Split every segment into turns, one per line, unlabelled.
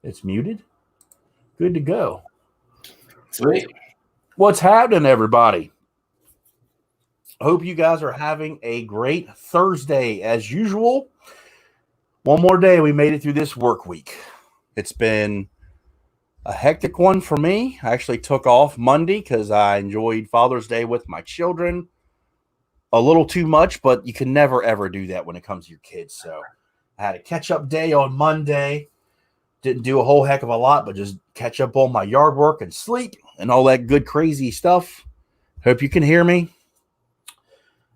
It's muted. Good to go.
Sweet.
What's happening, everybody? Hope you guys are having a great Thursday as usual. One more day, we made it through this work week. It's been a hectic one for me. I actually took off Monday because I enjoyed Father's Day with my children a little too much, but you can never, ever do that when it comes to your kids. So I had a catch-up day on Monday. Didn't do a whole heck of a lot, but just catch up on my yard work and sleep and all that good, crazy stuff. Hope you can hear me.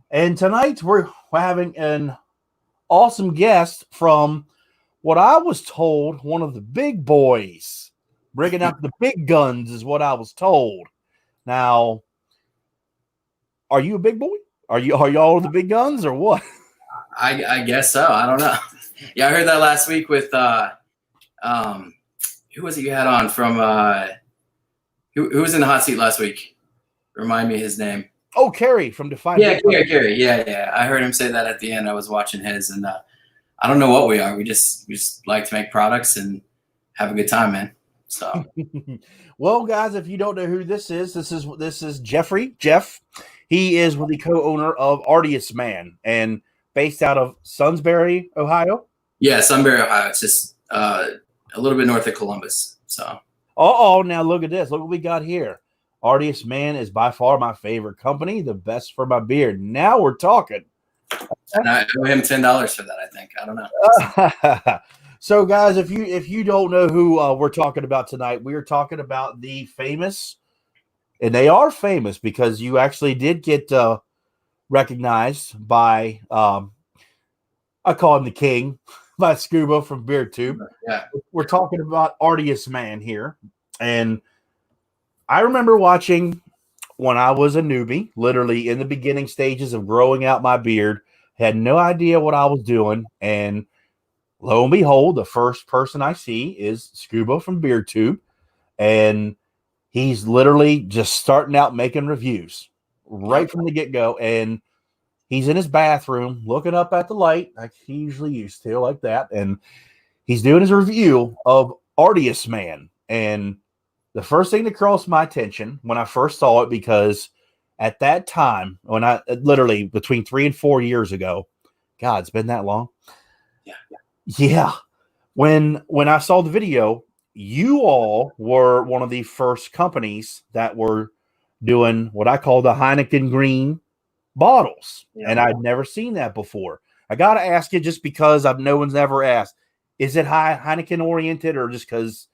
And tonight we're having an awesome guest from what I was told, one of the big boys. Bringing out the big guns is what I was told. Now, are you a big boy? Are y'all the big guns or what?
I guess so. I don't know. Yeah, I heard that last week with who was it you had on from who was in the hot seat last week? Remind me his name.
Oh, Kerry from Define.
Yeah, Kerry. Yeah. I heard him say that at the end. I was watching his, and I don't know what we are. We just like to make products and have a good time, man. So,
well, guys, if you don't know who this is Jeffrey. Jeff. He is the co-owner of Artiest Man and based out of Sunbury, Ohio.
Yeah, Sunbury, Ohio. It's just a little bit north of Columbus. So.
Oh, now look at this. Look what we got here. Artiest Man is by far my favorite company, the best for my beard. Now we're talking.
And I owe him $10 for that, I think. I don't know.
So, guys, if you don't know who we're talking about tonight, we are talking about the famous, and they are famous because you actually did get recognized by, I call him the king, by Scuba from BeardTube.
Yeah.
We're talking about Artiest Man here, and I remember watching when I was a newbie, literally in the beginning stages of growing out my beard, had no idea what I was doing. And lo and behold, the first person I see is Scuba from BeardTube. And he's literally just starting out making reviews right from the get-go. And he's in his bathroom looking up at the light like he usually used to, like that. And he's doing his review of Artiest Man. And the first thing that crossed my attention when I first saw it, because at that time, when I literally between 3 and 4 years ago, God, it's been that long. Yeah. When I saw the video, you all were one of the first companies that were doing what I call the Heineken green bottles. Yeah. And I'd never seen that before. I got to ask you just because no one's ever asked, is it Heineken oriented or just because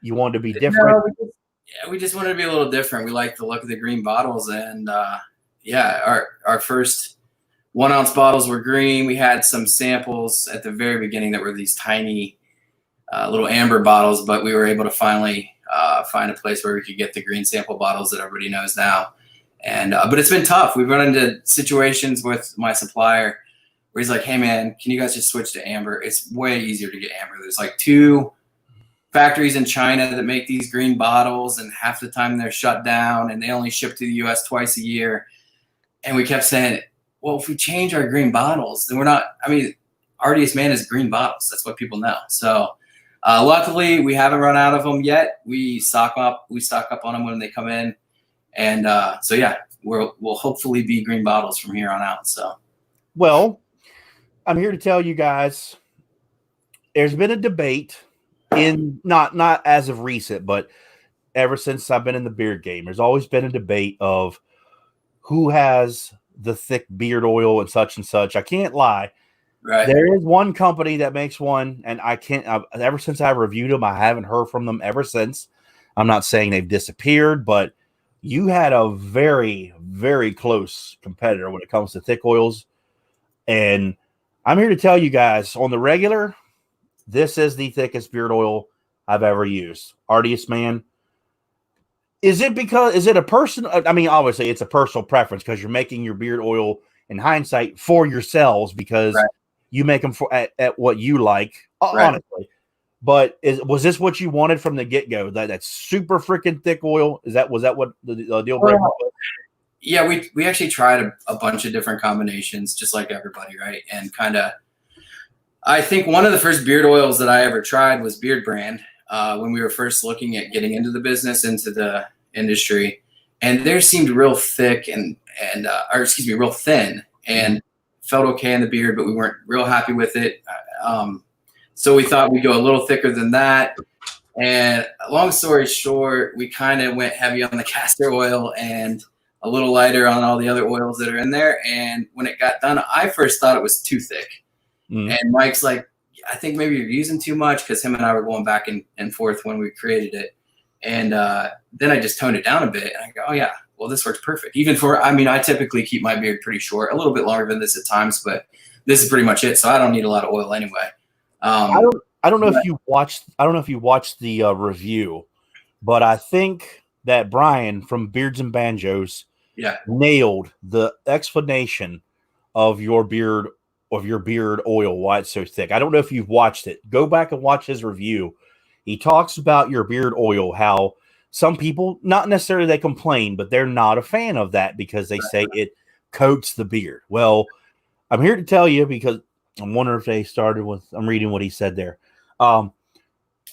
you wanted to be different?
No, we just wanted to be a little different. We like the look of the green bottles, and our first 1 ounce bottles were green. We had some samples at the very beginning that were these tiny little amber bottles, but we were able to finally find a place where we could get the green sample bottles that everybody knows now. And but it's been tough. We've run into situations with my supplier where he's like, "Hey man, can you guys just switch to amber? It's way easier to get amber." There's like 2 factories in China that make these green bottles, and half the time they're shut down and they only ship to the US twice a year. And we kept saying, well, if we change our green bottles, then Artiest Man is green bottles. That's what people know. So luckily we haven't run out of them yet. We stock up on them when they come in. And we'll hopefully be green bottles from here on out. So,
well, I'm here to tell you guys, there's been a debate in not as of recent, but ever since I've been in the beard game, there's always been a debate of who has the thick beard oil and such. I can't lie.
Right.
There is one company that makes one, and ever since I reviewed them, I haven't heard from them ever since. I'm not saying they've disappeared, but you had a very, very close competitor when it comes to thick oils. And I'm here to tell you guys on the regular, this is the thickest beard oil I've ever used. Artiest Man. Is it a personal? I mean, obviously it's a personal preference because you're making your beard oil in hindsight for yourselves because you make them at what you like, honestly. But was this what you wanted from the get-go? That super freaking thick oil? Was that what the deal breaker was?
Yeah, we actually tried a bunch of different combinations, just like everybody, right? And I think one of the first beard oils that I ever tried was Beard Brand. when we were first looking at getting into the business, into the industry, and theirs seemed real thick real thin, and felt okay in the beard, but we weren't real happy with it. So we thought we'd go a little thicker than that. And long story short, we kind of went heavy on the castor oil and a little lighter on all the other oils that are in there. And when it got done, I first thought it was too thick. And Mike's like, I think maybe you're using too much, because him and I were going back and forth when we created it. And then I just toned it down a bit. And I go, oh, yeah, well, this works perfect. I typically keep my beard pretty short, a little bit longer than this at times, but this is pretty much it. So I don't need a lot of oil anyway.
I don't know if you watched the review, but I think that Brian from Beards and Banjos nailed the explanation of your beard oil, why it's so thick. I don't know if you've watched it. Go back and watch his review. He talks about your beard oil, how some people, not necessarily they complain, but they're not a fan of that because they say it coats the beard. Well, I'm here to tell you, because I'm wondering if they started with, I'm reading what he said there.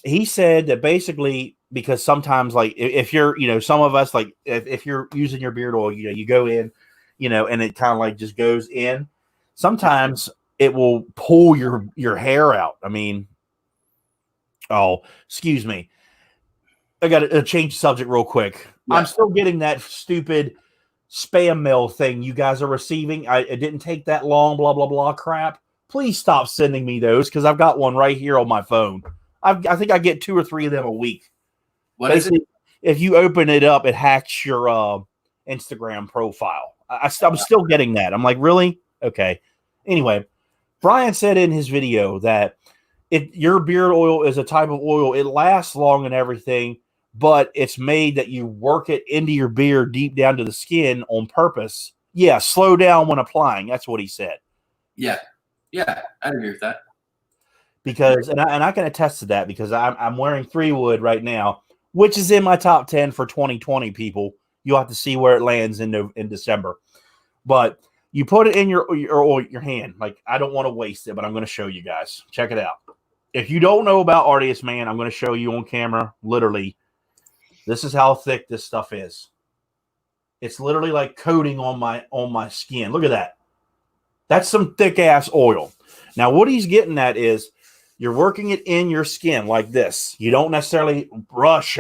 He said that basically, because sometimes, like, if you're, some of us, like, if you're using your beard oil, you go in, and it kind of like just goes in. Sometimes it will pull your hair out. I mean, oh, excuse me. I got to change the subject real quick. Yeah. I'm still getting that stupid spam mail thing you guys are receiving. It didn't take that long, blah, blah, blah crap. Please stop sending me those, because I've got one right here on my phone. I think I get 2 or 3 of them a week.
What is it?
If you open it up, it hacks your Instagram profile. I'm still getting that. I'm like, really? Okay. Anyway, Brian said in his video that your beard oil is a type of oil. It lasts long and everything, but it's made that you work it into your beard deep down to the skin on purpose. Yeah, slow down when applying. That's what he said.
Yeah, I'd agree with that.
Because, and I can attest to that, because I'm wearing 3-wood right now, which is in my top 10 for 2020. People, you'll have to see where it lands in December. But you put it in your hand. Like, I don't want to waste it, but I'm going to show you guys. Check it out. If you don't know about Artiest, man, I'm going to show you on camera. Literally, this is how thick this stuff is. It's literally like coating on my skin. Look at that. That's some thick ass oil. Now, what he's getting at is you're working it in your skin like this. You don't necessarily rush.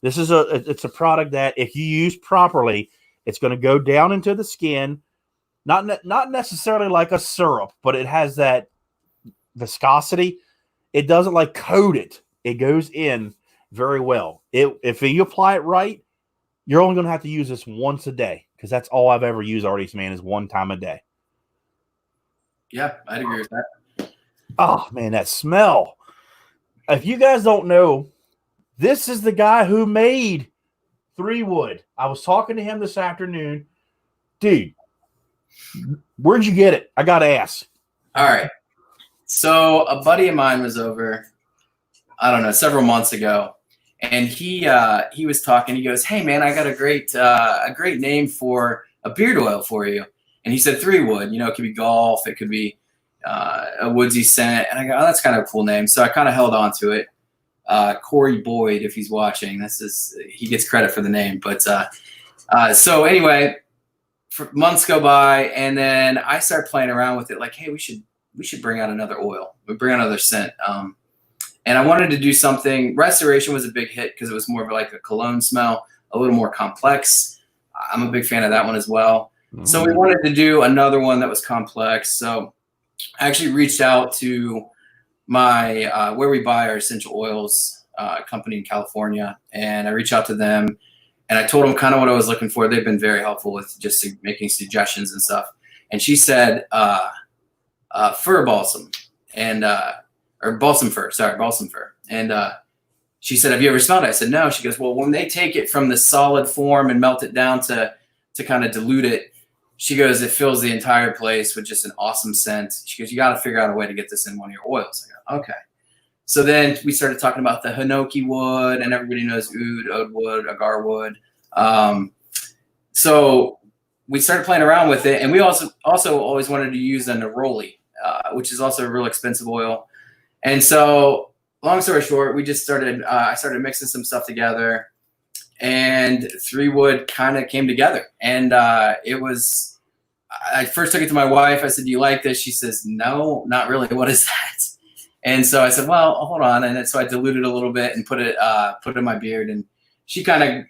This is it's a product that, if you use properly, it's going to go down into the skin. Not necessarily like a syrup, but it has that viscosity. It doesn't like coat it. It goes in very well. If you apply it right, you're only going to have to use this once a day, because that's all I've ever used Artiest, man, is one time a day.
Yeah, I'd agree with that.
Oh, man, that smell. If you guys don't know, this is the guy who made 3-wood. I was talking to him this afternoon. Dude, where'd you get it? I got to ask.
All right. So a buddy of mine was over, I don't know, several months ago, and he was talking. He goes, "Hey, man, I got a great name for a beard oil for you." And he said 3-wood. It could be golf. It could be a woodsy scent. And I go, "Oh, that's kind of a cool name." So I kind of held on to it. Corey Boyd, if he's watching, he gets credit for the name. But so anyway, months go by, and then I start playing around with it. Like, hey, we should bring out another oil. We bring out another scent. And I wanted to do something. Restoration was a big hit because it was more of like a cologne smell, a little more complex. I'm a big fan of that one as well. So we wanted to do another one that was complex. So I actually reached out to my where we buy our essential oils company in California, and I reached out to them, and I told them kind of what I was looking for. They've been very helpful with just making suggestions and stuff. And she said fir balsam, and or balsam fir. And she said, "Have you ever smelled it?" I said, "No." She goes, "Well, when they take it from the solid form and melt it down to kind of dilute it," she goes, "it fills the entire place with just an awesome scent." She goes, "You got to figure out a way to get this in one of your oils." I go, "Okay." So then we started talking about the hinoki wood, and everybody knows oud wood, agar wood. So we started playing around with it, and we also always wanted to use a neroli, which is also a real expensive oil. And so long story short, we just started. I started mixing some stuff together, and 3-wood kind of came together. And it was. I first took it to my wife. I said, "Do you like this?" She says, "No, not really. What is that?" And so I said, "Well, hold on." And so I diluted a little bit and put it in my beard, and she kind of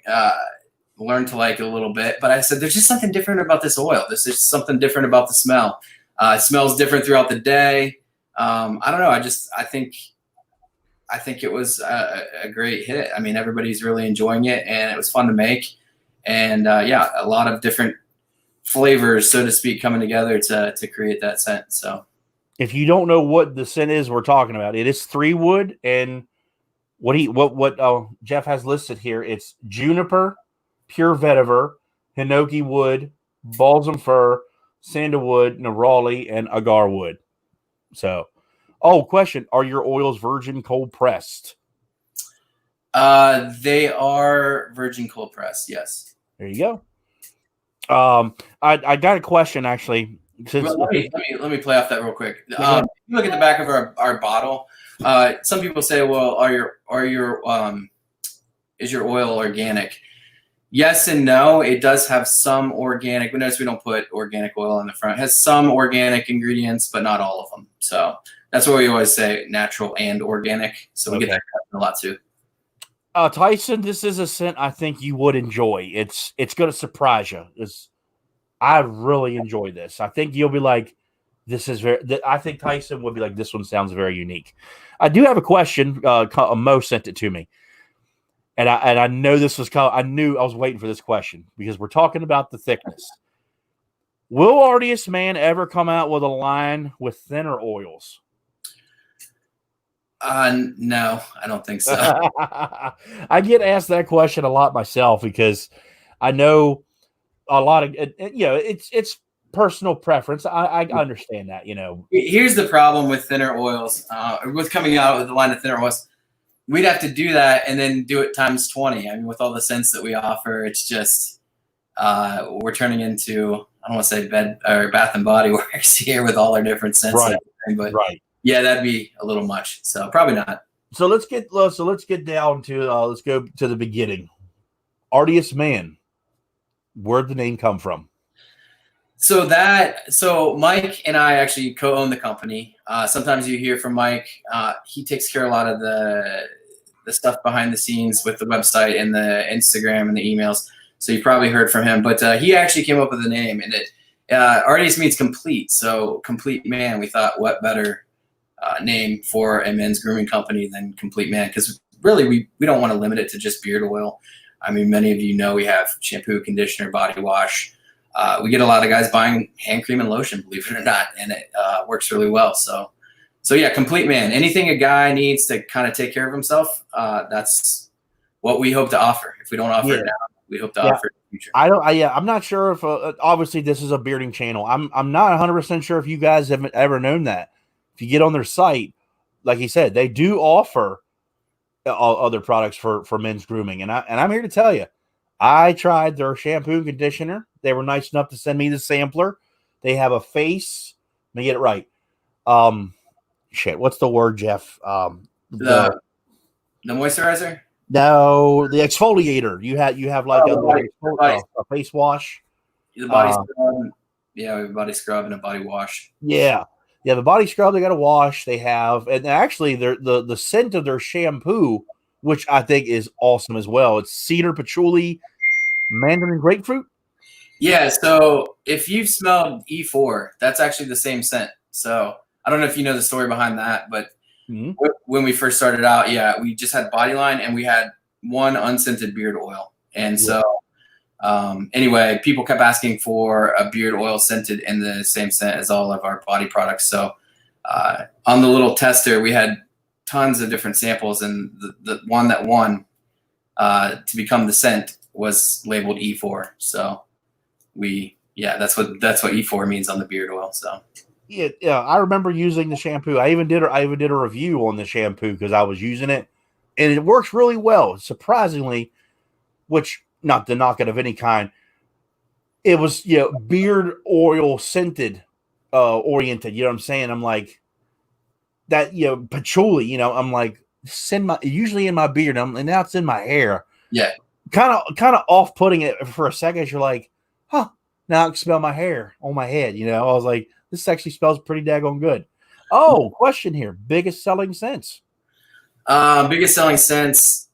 learned to like it a little bit. But I said, "There's just something different about this oil. There's just something different about the smell. It smells different throughout the day. I don't know. I think it was a great hit. I mean, everybody's really enjoying it, and it was fun to make. And yeah, a lot of different flavors, so to speak, coming together to create that scent. So,
if you don't know what the scent is we're talking about, it is 3-wood, and what Jeff has listed here, it's juniper, pure vetiver, hinoki wood, balsam fir, sandalwood, neroli, and agar wood. So, question: are your oils virgin cold pressed?
they are virgin cold pressed. Yes.
There you go. I got a question actually.
Well, let me play off that real quick. If you look at the back of our bottle, some people say, "Well, is your oil organic?" Yes and no. It does have some organic. We notice we don't put organic oil on the front. It has some organic ingredients, but not all of them. So that's what we always say: natural and organic. So we get that a lot too.
Tyson, this is a scent I think you would enjoy. It's going to surprise you. I really enjoy this. I think you'll be like, this is very. I think Tyson would be like, this one sounds very unique. I do have a question. Mo sent it to me, and I know this was. I knew I was waiting for this question because we're talking about the thickness. Will Artiest Man ever come out with a line with thinner oils?
No, I don't think so.
I get asked that question a lot myself because I know a lot of it's personal preference. I understand that.
Here's the problem with thinner oils. With coming out with a line of thinner oils, we'd have to do that and then do it times 20. I mean, with all the scents that we offer, it's just we're turning into, I don't want to say bed or Bath and Body Works here with all our different scents.
Right.
But yeah, that'd be a little much. So probably not.
So let's get down to let's go to the beginning. Artiest Man, where'd the name come from?
So Mike and I actually co-own the company. Sometimes you hear from Mike. He takes care of a lot of the stuff behind the scenes with the website and the Instagram and the emails. So you probably heard from him. But he actually came up with the name, and it Artiest means complete. So complete man. We thought, what better name for a men's grooming company than Complete Man? Because really, we don't want to limit it to just beard oil. I mean, many of you know we have shampoo, conditioner, body wash. We get a lot of guys buying hand cream and lotion, believe it or not, and it works really well. So yeah, Complete Man. Anything a guy needs to kind of take care of himself, that's what we hope to offer. If we don't offer it now, we hope to offer it in the future.
I'm not sure if obviously this is a bearding channel. I'm not 100% sure if you guys have ever known that. If you get on their site, like he said, they do offer other products for men's grooming, and I'm here to tell you, I tried their shampoo and conditioner. They were nice enough to send me the sampler. They have a face. Let me get it right. What's the word, Jeff?
The moisturizer?
No, the exfoliator. You have like a face wash.
The body scrub. Yeah, we have a body scrub and a body wash.
Yeah, the body scrub they got to wash. They have, and actually, the scent of their shampoo, which I think is awesome as well. It's cedar, patchouli, mandarin grapefruit.
Yeah, so if you've smelled E4, that's actually the same scent. So I don't know if you know the story behind that, but when we first started out, we just had Body Line and we had one unscented beard oil. And so anyway, people kept asking for a beard oil scented in the same scent as all of our body products. So on the little tester, we had tons of different samples, and the one that won to become the scent was labeled E4. So that's what E4 means on the beard oil. So
yeah, I remember using the shampoo. I even did a review on the shampoo because I was using it, and it works really well, surprisingly. Which, not to knock it of any kind, it was beard oil scented oriented. You know what I'm saying? I'm like that. Patchouli. I'm like, It's in my usually in my beard, and now it's in my hair.
Yeah.
Kind of off putting it for a second. You're like, huh? Now I can smell my hair on my head. I was like, this actually smells pretty daggone good. Oh, question here: biggest selling scents?
Biggest selling scents,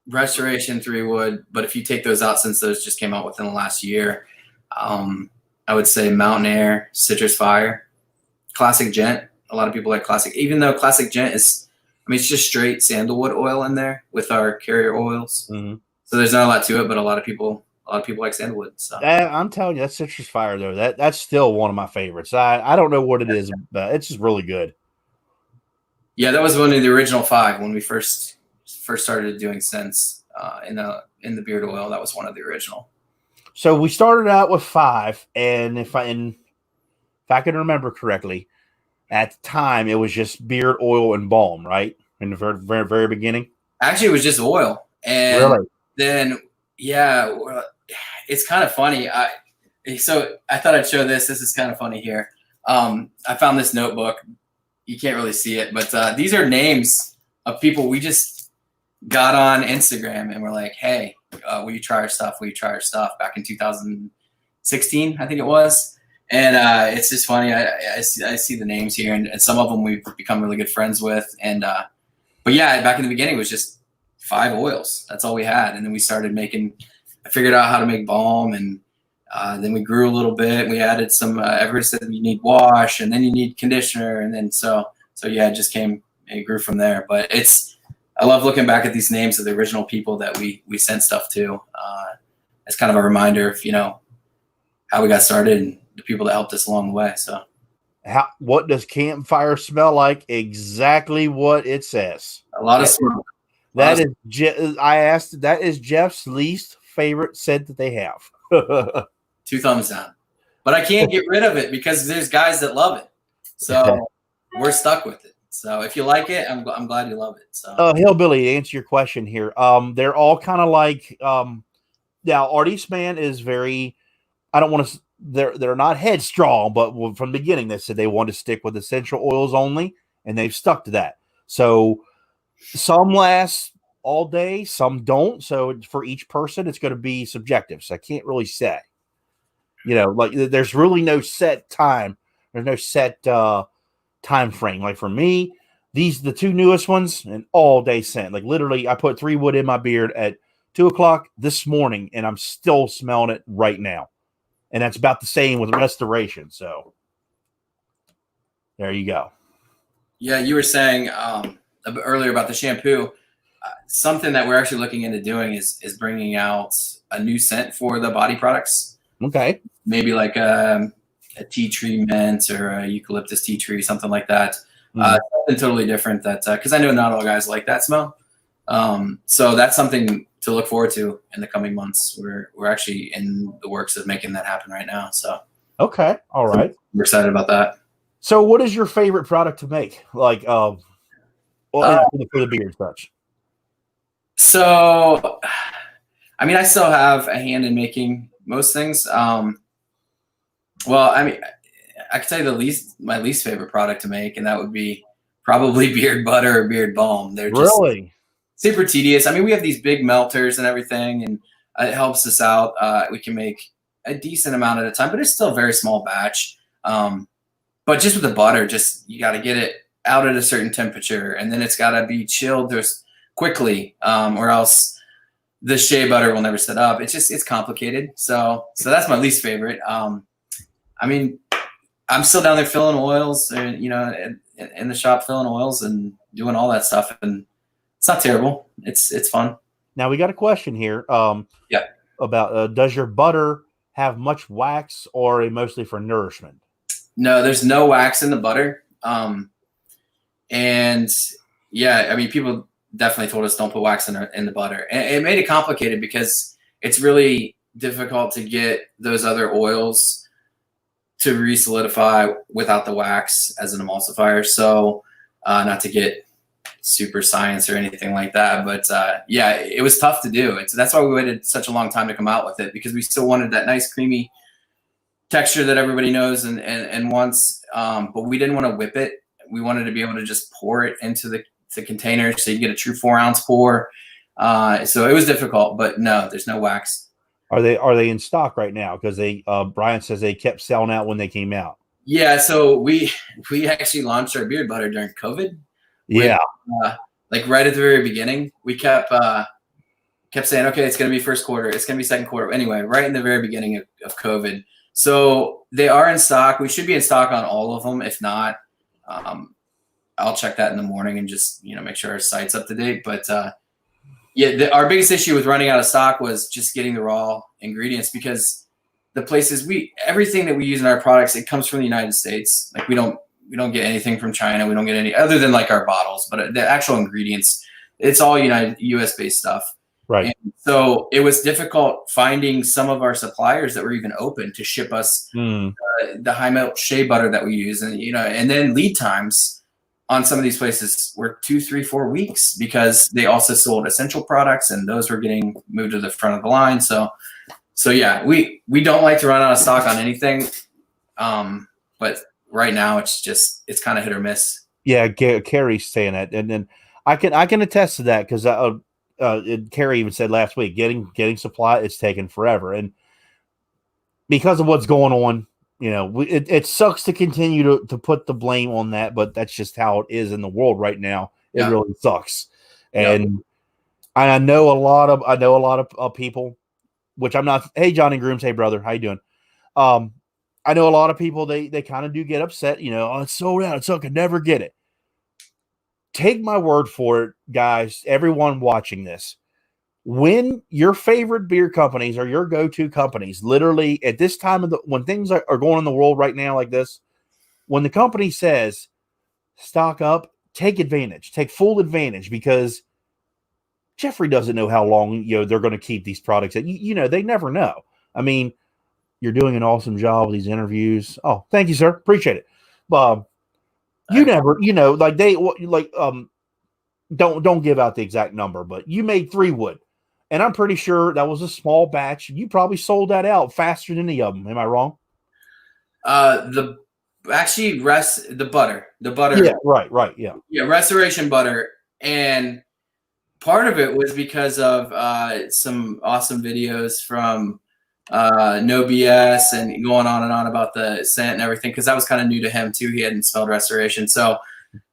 Restoration 3 wood. But if you take those out, since those just came out within the last year, I would say Mountain Air, Citrus Fire, Classic Gent. A lot of people like Classic, even though Classic Gent is, it's just straight sandalwood oil in there with our carrier oils.
Mm-hmm.
So there's not a lot to it, but a lot of people like sandalwood. So
I'm telling you, that Citrus Fire though, that's still one of my favorites. I don't know what it is, but it's just really good.
Yeah, that was one of the original 5 when we first started doing scents in the beard oil. That was one of the original.
So we started out with 5, and if I can remember correctly, at the time it was just beard oil and balm, right? In the very, very, very beginning.
Actually, it was just oil, and
really?
Then it's kind of funny. So I thought I'd show this. This is kind of funny here. I found this notebook. You can't really see it, but these are names of people we just got on Instagram, and we're like, hey, will you try our stuff? Will you try our stuff? Back in 2016, I think it was. And it's just funny. I see the names here, and some of them we've become really good friends with. And but yeah, back in the beginning, it was just 5 oils. That's all we had. And then we started I figured out how to make balm, and then we grew a little bit. We added some, everybody said you need wash, and then you need conditioner. And then, so yeah, it grew from there. But I love looking back at these names of the original people that we sent stuff to. It's kind of a reminder of, how we got started and the people that helped us along the way. So
what does campfire smell like? Exactly what it says.
A lot of smoke.
That is Jeff's least favorite scent that they have.
2 thumbs down. But I can't get rid of it because there's guys that love it. So we're stuck with it. So if you like it, I'm glad you love it. So
Hillbilly, to answer your question here, they're all kind of like now Artiest man is very, I don't want to, they're not headstrong, but from the beginning they said they want to stick with essential oils only, and they've stuck to that. So some last all day, some don't. So for each person, it's going to be subjective. So I can't really say, like there's really no set time. There's no set time frame. Like for me, the 2 newest ones, an all day scent. Like literally, I put 3 wood in my beard at 2:00 this morning, and I'm still smelling it right now. And that's about the same with Restoration. So there you go.
Yeah, you were saying earlier about the shampoo. Something that we're actually looking into doing is bringing out a new scent for the body products.
Okay.
Maybe like a tea tree mint or a eucalyptus tea tree, something like that. Something totally different because I know not all guys like that smell. So that's something to look forward to in the coming months. We're actually in the works of making that happen right now. So
okay. All right.
We're excited about that.
So what is your favorite product to make? Like for the beard such?
So I still have a hand in making most things. Well, I could tell you my least favorite product to make, and that would be probably beard butter or beard balm. They're just
really
super tedious. We have these big melters and everything, and it helps us out. We can make a decent amount at a time, but it's still a very small batch. But just with the butter, you got to get it out at a certain temperature, and then it's got to be chilled quickly, or else the shea butter will never set up. It's complicated. So that's my least favorite. I'm still down there filling oils, and in the shop filling oils and doing all that stuff, and it's not terrible. It's fun.
Now we got a question here.
Yeah.
About does your butter have much wax, or mostly for nourishment?
No, there's no wax in the butter. And yeah, people definitely told us don't put wax in the butter, and it made it complicated because it's really difficult to get those other oils to re-solidify without the wax as an emulsifier. So not to get super science or anything like that, but yeah, it was tough to do. That's why we waited such a long time to come out with it, because we still wanted that nice creamy texture that everybody knows and wants, but we didn't want to whip it. We wanted to be able to just pour it into the to containers, so you get a true 4-ounce pour. So it was difficult, but no, there's no wax.
Are they in stock right now? Because Brian says they kept selling out when they came out.
Yeah, so we actually launched our beard butter during COVID.
Yeah,
like right at the very beginning, we kept saying, okay, it's going to be first quarter, it's going to be second quarter. Anyway, right in the very beginning of COVID. So they are in stock. We should be in stock on all of them. If not, I'll check that in the morning and just, make sure our site's up to date. But our biggest issue with running out of stock was just getting the raw ingredients, because the places everything that we use in our products, it comes from the United States. Like we don't get anything from China. We don't get any other than like our bottles, but the actual ingredients, it's all US based stuff.
right.
And so it was difficult finding some of our suppliers that were even open to ship us the high milk shea butter that we use. And, and then lead times on some of these places were 2, 3, 4 weeks, because they also sold essential products and those were getting moved to the front of the line. So yeah, we don't like to run out of stock on anything. But right now it's kind of hit or miss.
Yeah, Carrie's saying that, and then I can attest to that, because Carrie even said last week, getting supply, it's taken forever, and because of what's going on, it sucks to continue to put the blame on that, but that's just how it is in the world right now. It really sucks, and I know a lot of people, which I'm not. Hey, Johnny Grooms, hey brother, how you doing? I know a lot of people, they kind of do get upset, oh, it's sold out, so I could never get it. Take my word for it, guys, everyone watching this. When your favorite beer companies or your go-to companies, literally at this time when things are going on in the world right now like this, when the company says stock up, take advantage, take full advantage, because Jeffrey doesn't know how long they're going to keep these products. They never know. I mean, you're doing an awesome job with these interviews. Oh, thank you, sir. Appreciate it. You never, don't give out the exact number, but you made 3 wood, and I'm pretty sure that was a small batch. You probably sold that out faster than any of them. Am I wrong?
The butter.
Yeah, right. Yeah.
Yeah. Restoration butter. And part of it was because of some awesome videos from No BS and going on and on about the scent and everything, because that was kind of new to him too. He hadn't smelled restoration, so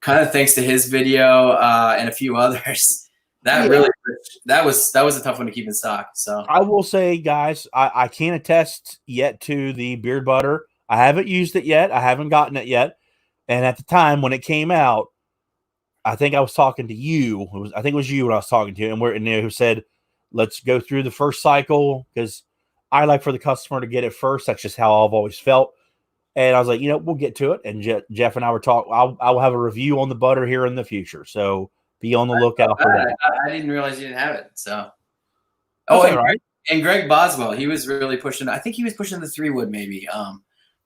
kind of thanks to his video and a few others, that was a tough one to keep in stock. So
I will say, guys, I can't attest yet to the beard butter. I haven't used it yet. I haven't gotten it yet. And at the time when it came out, I think I was talking to you. I think it was you when I was talking to you, and we're in there who said, let's go through the first cycle, because I like for the customer to get it first. That's just how I've always felt. And I was like, we'll get to it. And Jeff and I were talking. I'll have a review on the butter here in the future. So be on the lookout for that.
I didn't realize you didn't have it. So,
right.
And Greg Boswell, he was really pushing. I think he was pushing the 3 wood maybe.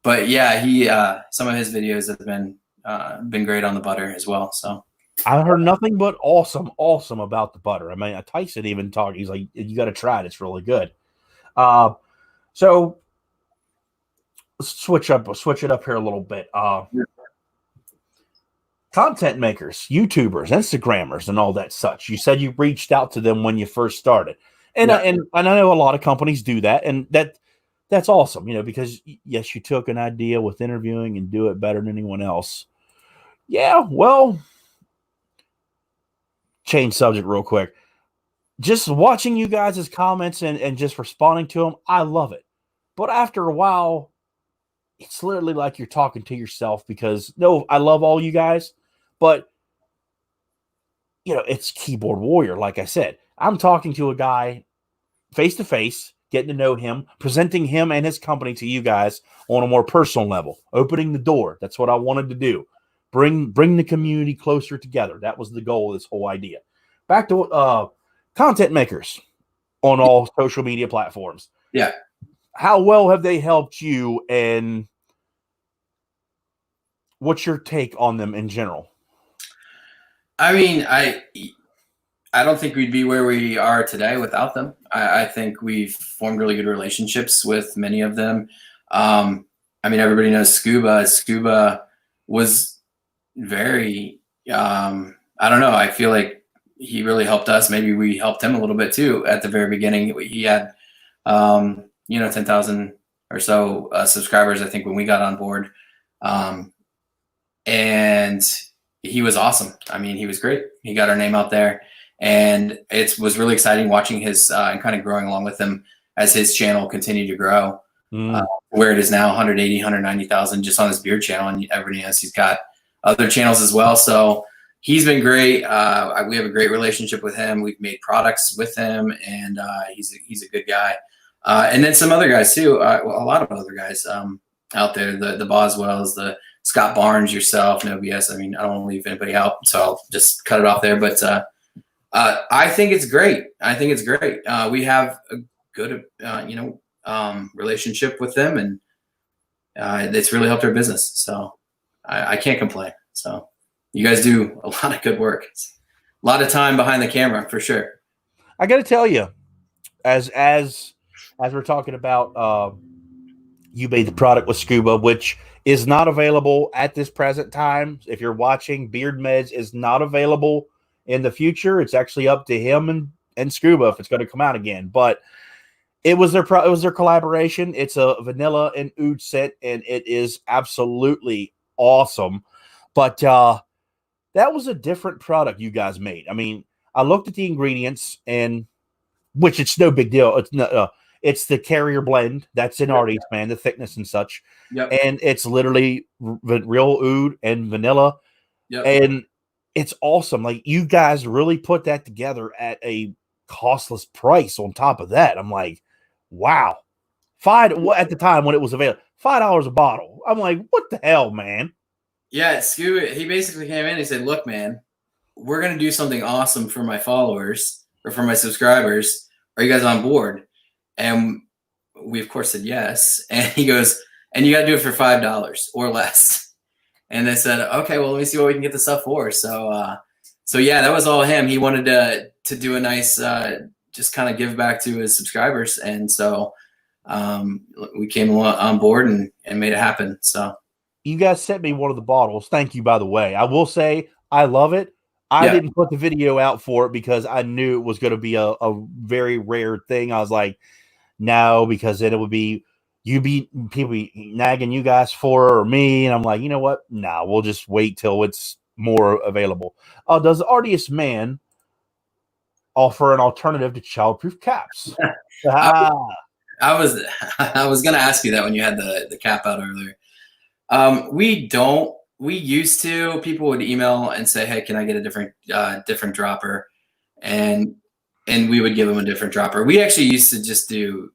But yeah, he some of his videos have been great on the butter as well. So
I heard nothing but awesome about the butter. I mean, Tyson even talked. He's like, you got to try it. It's really good. So let's switch it up here a little bit. Content makers, YouTubers, Instagrammers, and all that such. You said you reached out to them when you first started, and I know a lot of companies do that, and that's awesome. Because yes, you took an idea with interviewing and do it better than anyone else. Yeah, well, change subject real quick. Just watching you guys' comments and just responding to them, I love it. But after a while, it's literally like you're talking to yourself, because I love all you guys, but it's keyboard warrior. Like I said, I'm talking to a guy face to face, getting to know him, presenting him and his company to you guys on a more personal level, opening the door. That's what I wanted to do. Bring the community closer together. That was the goal of this whole idea. Back to content makers on all social media platforms.
Yeah.
How well have they helped you, and what's your take on them in general?
I mean, I don't think we'd be where we are today without them. I think we've formed really good relationships with many of them. I mean, everybody knows Scuba. Scuba was very I don't know. I feel like he really helped us. Maybe we helped him a little bit too at the very beginning. He had, 10,000 or so subscribers, I think, when we got on board. And he was awesome. I mean, he was great. He got our name out there, and it was really exciting watching his and kind of growing along with him as his channel continued to grow. Where it is now 180, 190,000 just on his beard channel, and everybody knows he's got other channels as well. So he's been great. We have a great relationship with him. We've made products with him, and he's a good guy. And then some other guys too. A lot of other guys out there. The Boswells, the Scott Barnes, yourself, no BS. I mean, I don't want to leave anybody out, so I'll just cut it off there. But I think it's great. I think it's great. We have a good, relationship with them, and it's really helped our business. So I can't complain. So you guys do a lot of good work. It's a lot of time behind the camera for sure.
I got to tell you, as we're talking about, you made the product with Scuba, which is not available at this present time. If you're watching, Beard Meds is not available in the future. It's actually up to him and Scuba if it's going to come out again. But it was their collaboration. It's a vanilla and oud scent, and it is absolutely awesome. But that was a different product you guys made. I mean, I looked at the ingredients, and which it's no big deal. It's the carrier blend that's in Artiest, man, the thickness and such.
Yep.
And it's literally real oud and vanilla.
Yep.
And it's awesome. Like, you guys really put that together at a costless price on top of that. I'm like, wow. At the time when it was available, $5 a bottle. I'm like, what the hell, man?
Yeah, Scuba, he basically came in and he said, look, man, we're going to do something awesome for my followers or for my subscribers. Are you guys on board? And we, of course, said yes. And he goes, and you got to do it for $5 or less. And they said, okay, well, let me see what we can get the stuff for. So yeah, that was all him. He wanted to do a nice, just kind of give back to his subscribers. And so we came on board and made it happen. So
you guys sent me one of the bottles. Thank you, by the way. I will say I love it. I didn't put the video out for it because I knew it was going to be a very rare thing. I was like, no, because then it would be people be nagging you guys for or me. And I'm like, you know what? No, we'll just wait till it's more available. Does the Artiest man offer an alternative to childproof caps?
I was going to ask you that when you had the cap out earlier. We don't. We used to. People would email and say, "Hey, can I get a different dropper?" And we would give them a different dropper. We actually used to just do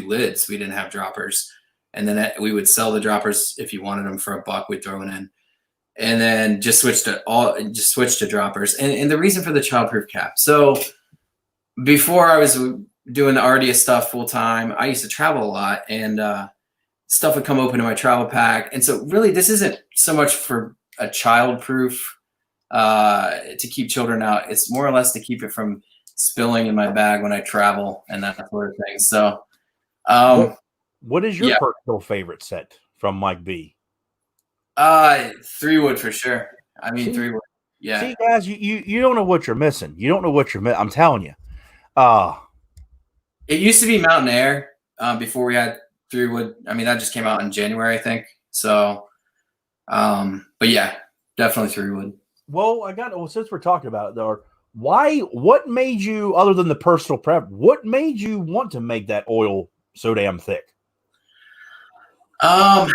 lids. We didn't have droppers, and then we would sell the droppers if you wanted them for $1. We'd throw it in, and then just switch to droppers. And the reason for the childproof cap. So before I was doing the Artiest stuff full time, I used to travel a lot, and stuff would come open in my travel pack. And so really this isn't so much for a childproof to keep children out. It's more or less to keep it from spilling in my bag when I travel and that sort of thing. So
what is your personal favorite set from Mike B?
3-wood for sure. I mean, 3-wood. Yeah.
See, guys, you don't know what you're missing. You don't know what you're missing. I'm telling you.
It used to be Mountain Air before we had 3-wood. I mean, that just came out in January, I think. So, but yeah, definitely 3-wood.
Well, since we're talking about it, though, what made you, other than the personal prep, what made you want to make that oil so damn thick?
That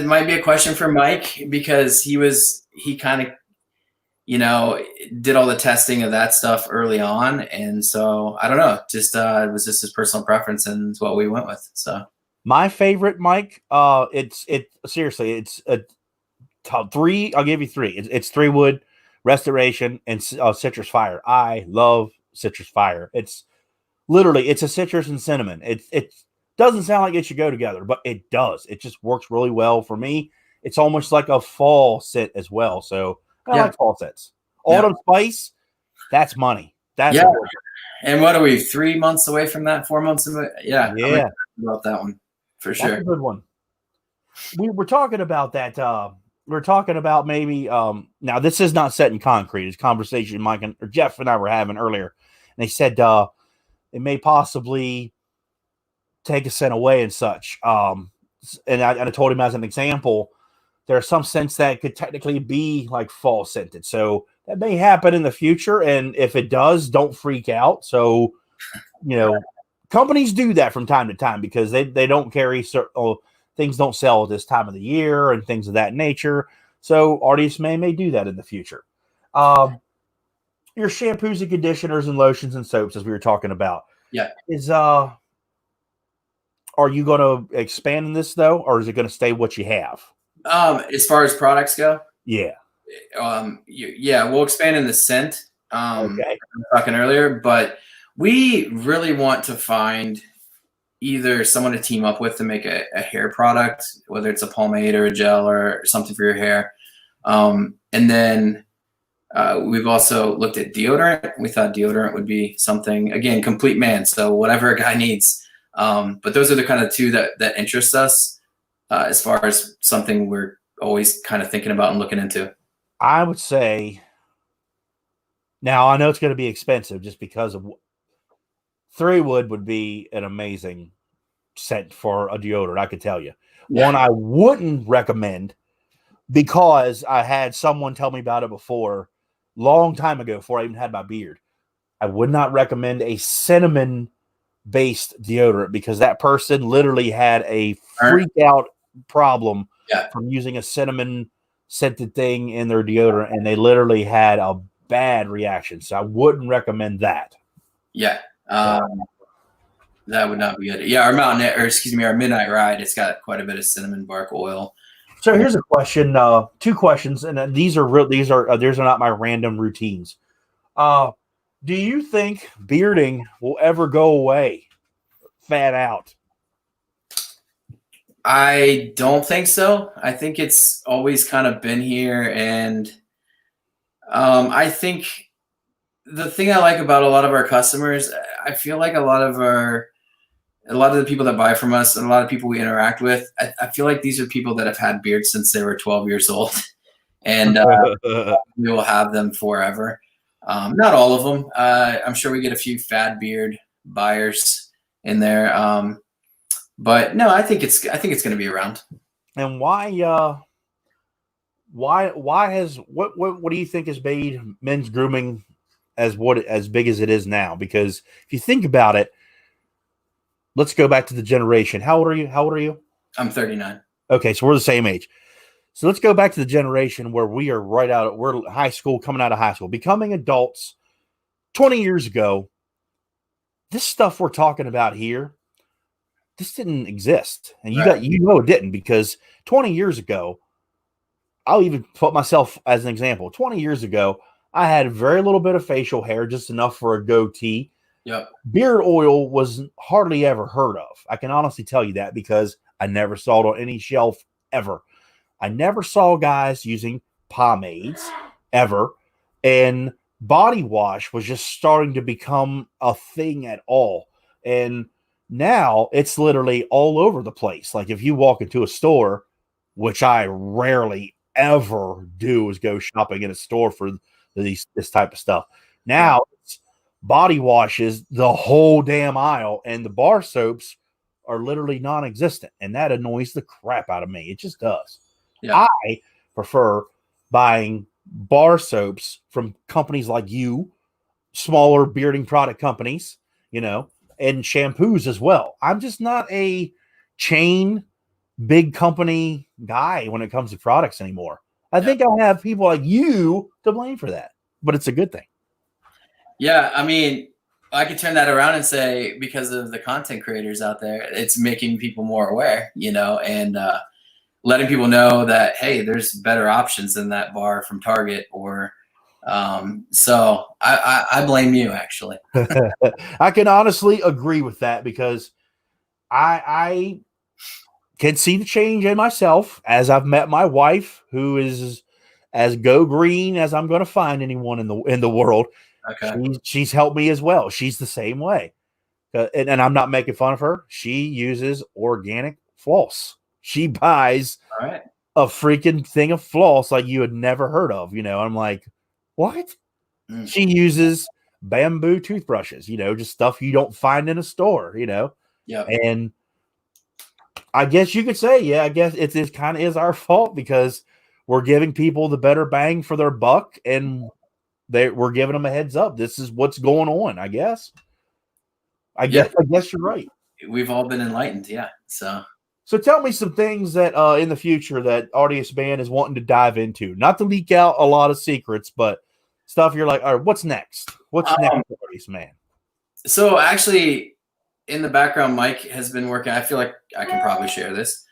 might be a question for Mike, because he kind of, did all the testing of that stuff early on. And so I don't know, just, it was just his personal preference, and it's what we went with. So
my favorite, Mike, it's a top 3. I'll give you 3. It's 3-wood, Restoration, and Citrus Fire. I love Citrus Fire. It's literally, it's a citrus and cinnamon. It doesn't sound like it should go together, but it does. It just works really well for me. It's almost like a fall scent as well. So I like fall scents. Autumn spice, that's money. That's
and what are we, 3 months away from that? 4 months away? Yeah.
Yeah.
About that one for sure.
That's a good one. We were talking about that we're talking about maybe now this is not set in concrete. It's a conversation Mike or Jeff and I were having earlier. And they said it may possibly take a scent away and such. And I told him as an example, there's some scents that could technically be like fall scented. So that may happen in the future. And if it does, don't freak out. So, companies do that from time to time because they don't carry certain things don't sell at this time of the year and things of that nature. So Artiest may do that in the future. Your shampoos and conditioners and lotions and soaps, as we were talking about.
Yeah.
Are you going to expand in this though, or is it going to stay what you have?
As far as products go,
yeah.
We'll expand in the scent.
Okay.
I was talking earlier, but we really want to find either someone to team up with to make a hair product, whether it's a pomade or a gel or something for your hair. And then we've also looked at deodorant. We thought deodorant would be something, again, complete man. So whatever a guy needs. But those are the kind of two that interest us as far as something we're always kind of thinking about and looking into.
I would say, now I know it's going to be expensive just because of 3-wood would be an amazing scent for a deodorant, I could tell you. Yeah. One I wouldn't recommend because I had someone tell me about it before, long time ago, before I even had my beard. I would not recommend a cinnamon-based deodorant because that person literally had a freak-out problem from using a cinnamon-scented thing in their deodorant, and they literally had a bad reaction. So I wouldn't recommend that.
Yeah. That would not be good. Yeah, our Midnight Ride, it's got quite a bit of cinnamon bark oil.
So here's a question, 2 questions, and these are not my random routines. Do you think bearding will ever go away? Fat out?
I don't think so. I think it's always kind of been here, and I think the thing I like about a lot of our customers, I feel like a lot of the people that buy from us and a lot of people we interact with, I feel like these are people that have had beards since they were 12 years old, and we will have them forever. Not all of them. I'm sure we get a few fad beard buyers in there, but no, I think it's going to be around.
And why has what do you think has made men's grooming as big as it is now? Because if you think about it, let's go back to the generation. How old are you?
I'm 39.
Okay, so we're the same age. So let's go back to the generation where we are we're high school, coming out of high school, becoming adults 20 years ago. This stuff we're talking about here, this didn't exist. And it didn't, because 20 years ago, I'll even put myself as an example. 20 years ago, I had very little bit of facial hair, just enough for a goatee.
Yep.
Beard oil was hardly ever heard of. I can honestly tell you that because I never saw it on any shelf ever. I never saw guys using pomades ever. And body wash was just starting to become a thing at all. And now it's literally all over the place. Like if you walk into a store, which I rarely ever do, is go shopping in a store for this type of stuff. Now it's body washes the whole damn aisle, and the bar soaps are literally non-existent, and that annoys the crap out of me. It just does. Yeah. I prefer buying bar soaps from companies like you, smaller bearding product companies, and shampoos as well. I'm just not a chain big company guy when it comes to products anymore. I think I'll have people like you to blame for that, but it's a good thing.
Yeah, I mean, I could turn that around and say because of the content creators out there, it's making people more aware, and letting people know that, hey, there's better options than that bar from Target or so I blame you, actually.
I can honestly agree with that because I can see the change in myself as I've met my wife, who is as go green as I'm going to find anyone in the world. Okay. She's helped me as well. She's the same way. And I'm not making fun of her. She uses organic floss. She buys a freaking thing of floss like you had never heard of. I'm like, what? She uses bamboo toothbrushes, just stuff you don't find in a store,
Yeah.
And I guess you could say, yeah, I guess it kind of is our fault because we're giving people the better bang for their buck, and we're giving them a heads up. This is what's going on, I guess. I guess you're right.
We've all been enlightened, yeah.
So tell me some things that in the future that Artiest Band is wanting to dive into. Not to leak out a lot of secrets, but stuff you're like, all right, what's next? What's next for Artiest Man?
So actually, in the background, Mike has been working. I feel like I can probably share this.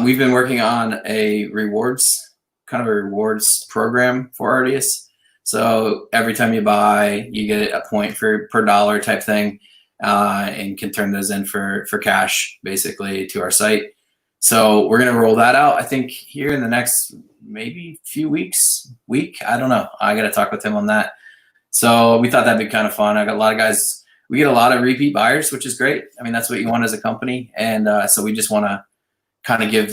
We've been working on a rewards program for Artists. So every time you buy, you get a point per dollar type thing, and can turn those in for cash basically to our site. So we're gonna roll that out. I think here in the next maybe few week. I don't know. I got to talk with him on that. So we thought that'd be kind of fun. I got a lot of guys. We get a lot of repeat buyers, which is great. I mean, that's what you want as a company. And so we just want to kind of give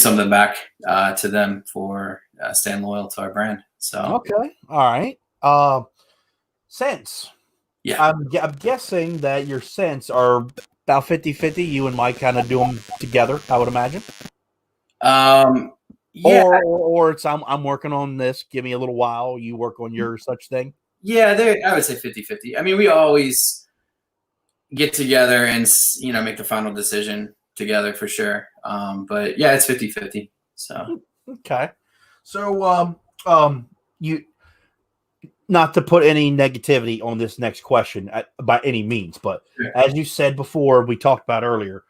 something back to them for staying loyal to our brand. So
okay, all right. Scents.
Yeah,
I'm guessing that your scents are about 50-50. You and Mike kind of do them together, I would imagine.
Yeah.
Or it's I'm working on this. Give me a little while. You work on your such thing.
Yeah, I would say 50-50. I mean, we always get together and make the final decision together for sure. But yeah, it's 50-50. So
okay. So you, not to put any negativity on this next question by any means, but as you said before, we talked about earlier,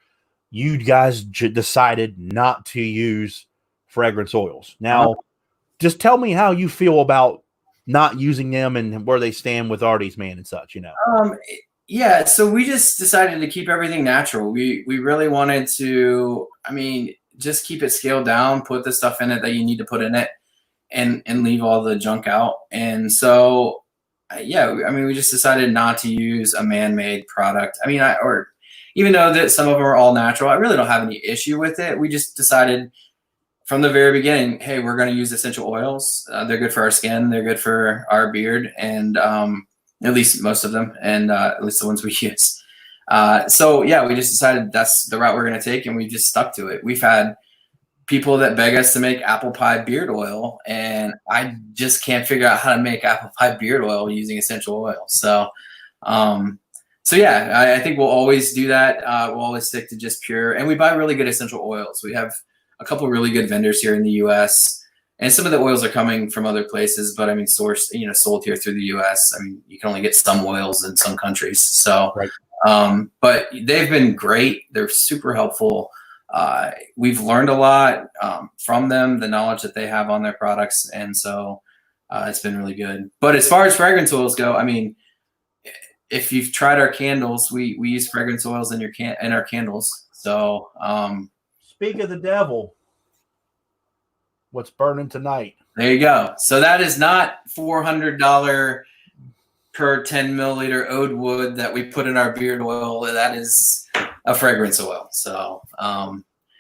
you guys decided not to use fragrance oils. Now, just tell me how you feel about not using them and where they stand with Artiest Man and such,
Yeah, so we just decided to keep everything natural. We really wanted to, just keep it scaled down, put the stuff in it that you need to put in it, and leave all the junk out. And so, we just decided not to use a man-made product. Even though that some of them are all natural, I really don't have any issue with it. We just decided from the very beginning, hey, we're going to use essential oils. They're good for our skin. They're good for our beard, and at least most of them, and at least the ones we use. We just decided that's the route we're going to take, and we just stuck to it. We've had people that beg us to make apple pie beard oil, and I just can't figure out how to make apple pie beard oil using essential oil. I think we'll always do that. We'll always stick to just pure, and we buy really good essential oils. We have a couple of really good vendors here in the U.S., and some of the oils are coming from other places, but sourced, sold here through the U.S. You can only get some oils in some countries. So, right. But they've been great. They're super helpful. We've learned a lot from them, the knowledge that they have on their products, and so it's been really good. But as far as fragrance oils go, if you've tried our candles, we use fragrance oils in our candles. So,
speak of the devil. What's burning tonight?
There you go. So that is not $400 per 10 milliliter oud wood that we put in our beard oil. That is a fragrance oil. So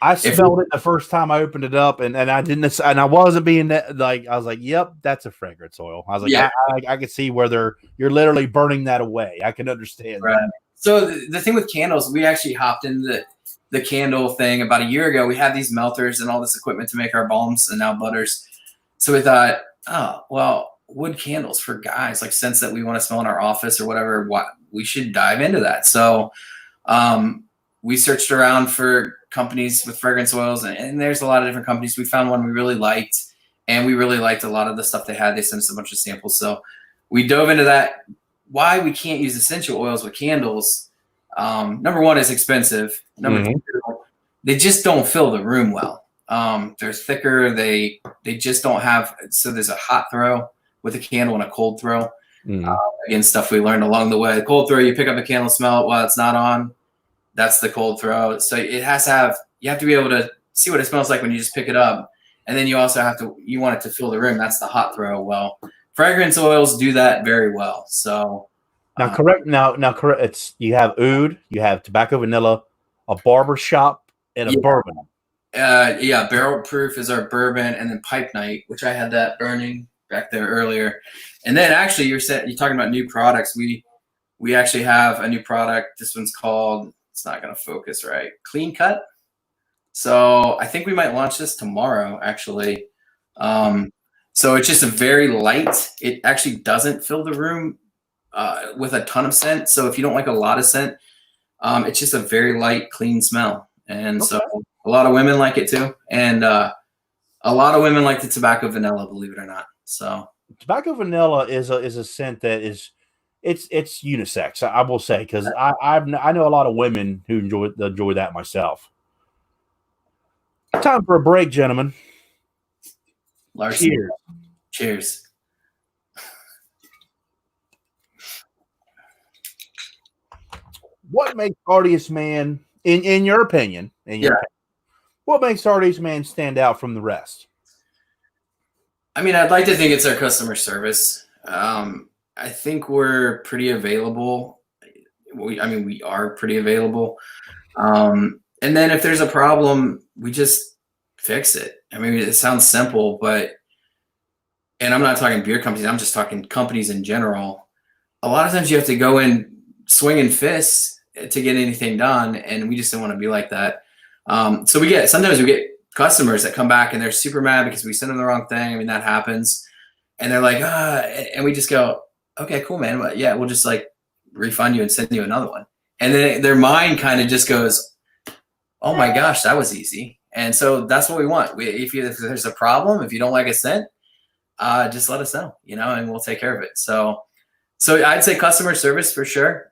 I smelled it the first time I opened it up, and I didn't, and I wasn't being like, I was like, yep, that's a fragrance oil. I was like, yeah. I could see where you're literally burning that away. I can understand.
Right.
That.
So the thing with candles, we actually hopped into the candle thing about a year ago. We had these melters and all this equipment to make our balms and now butters. So we thought, oh, well, wood candles for guys, like scents that we want to smell in our office or whatever, we should dive into that. So we searched around for companies with fragrance oils, and there's a lot of different companies. We found one we really liked, and we really liked a lot of the stuff they had. They sent us a bunch of samples. So we dove into that. Why we can't use essential oils with candles. Number one, it's expensive. Number two, they just don't fill the room well. They're thicker. They just don't have. So there's a hot throw with a candle and a cold throw. Again, stuff we learned along the way. The cold throw, you pick up a candle, smell it while it's not on. That's the cold throw. So it has to have. You have to be able to see what it smells like when you just pick it up, and then you also have to. You want it to fill the room. That's the hot throw. Well, fragrance oils do that very well. So.
Now, correct. Now, correct. It's you have oud, you have tobacco vanilla, a barber shop, and a bourbon.
Yeah, Barrel Proof is our bourbon, and then Pipe Night, which I had that burning back there earlier. And then actually, you're talking about new products. We actually have a new product. This one's called, it's not going to focus right, Clean Cut. So I think we might launch this tomorrow, actually. So it's just a very light. It actually doesn't fill the room with a ton of scent. So if you don't like a lot of scent, it's just a very light, clean smell. And so a lot of women like it too. And a lot of women like the tobacco vanilla, believe it or not. So
tobacco vanilla is a scent that is it's unisex. I will say, because I know a lot of women who enjoy that myself. Time for a break, gentlemen.
Larson.
Cheers.
Cheers.
What makes Artiest Man, in your opinion, what makes Artiest Man stand out from the rest?
I mean, I'd like to think it's our customer service. I think we're pretty available. We are pretty available. And then if there's a problem, we just fix it. I mean, it sounds simple, and I'm not talking beer companies, I'm just talking companies in general. A lot of times you have to go in swinging fists to get anything done, and we just don't want to be like that. So sometimes we get customers that come back and they're super mad because we sent them the wrong thing. I mean, that happens. And they're like, and we just go, okay, cool, man. But yeah, we'll just like refund you and send you another one. And then their mind kind of just goes, oh my gosh, that was easy. And so that's what we want. If there's a problem, if you don't like a scent, just let us know, and we'll take care of it. So I'd say customer service for sure.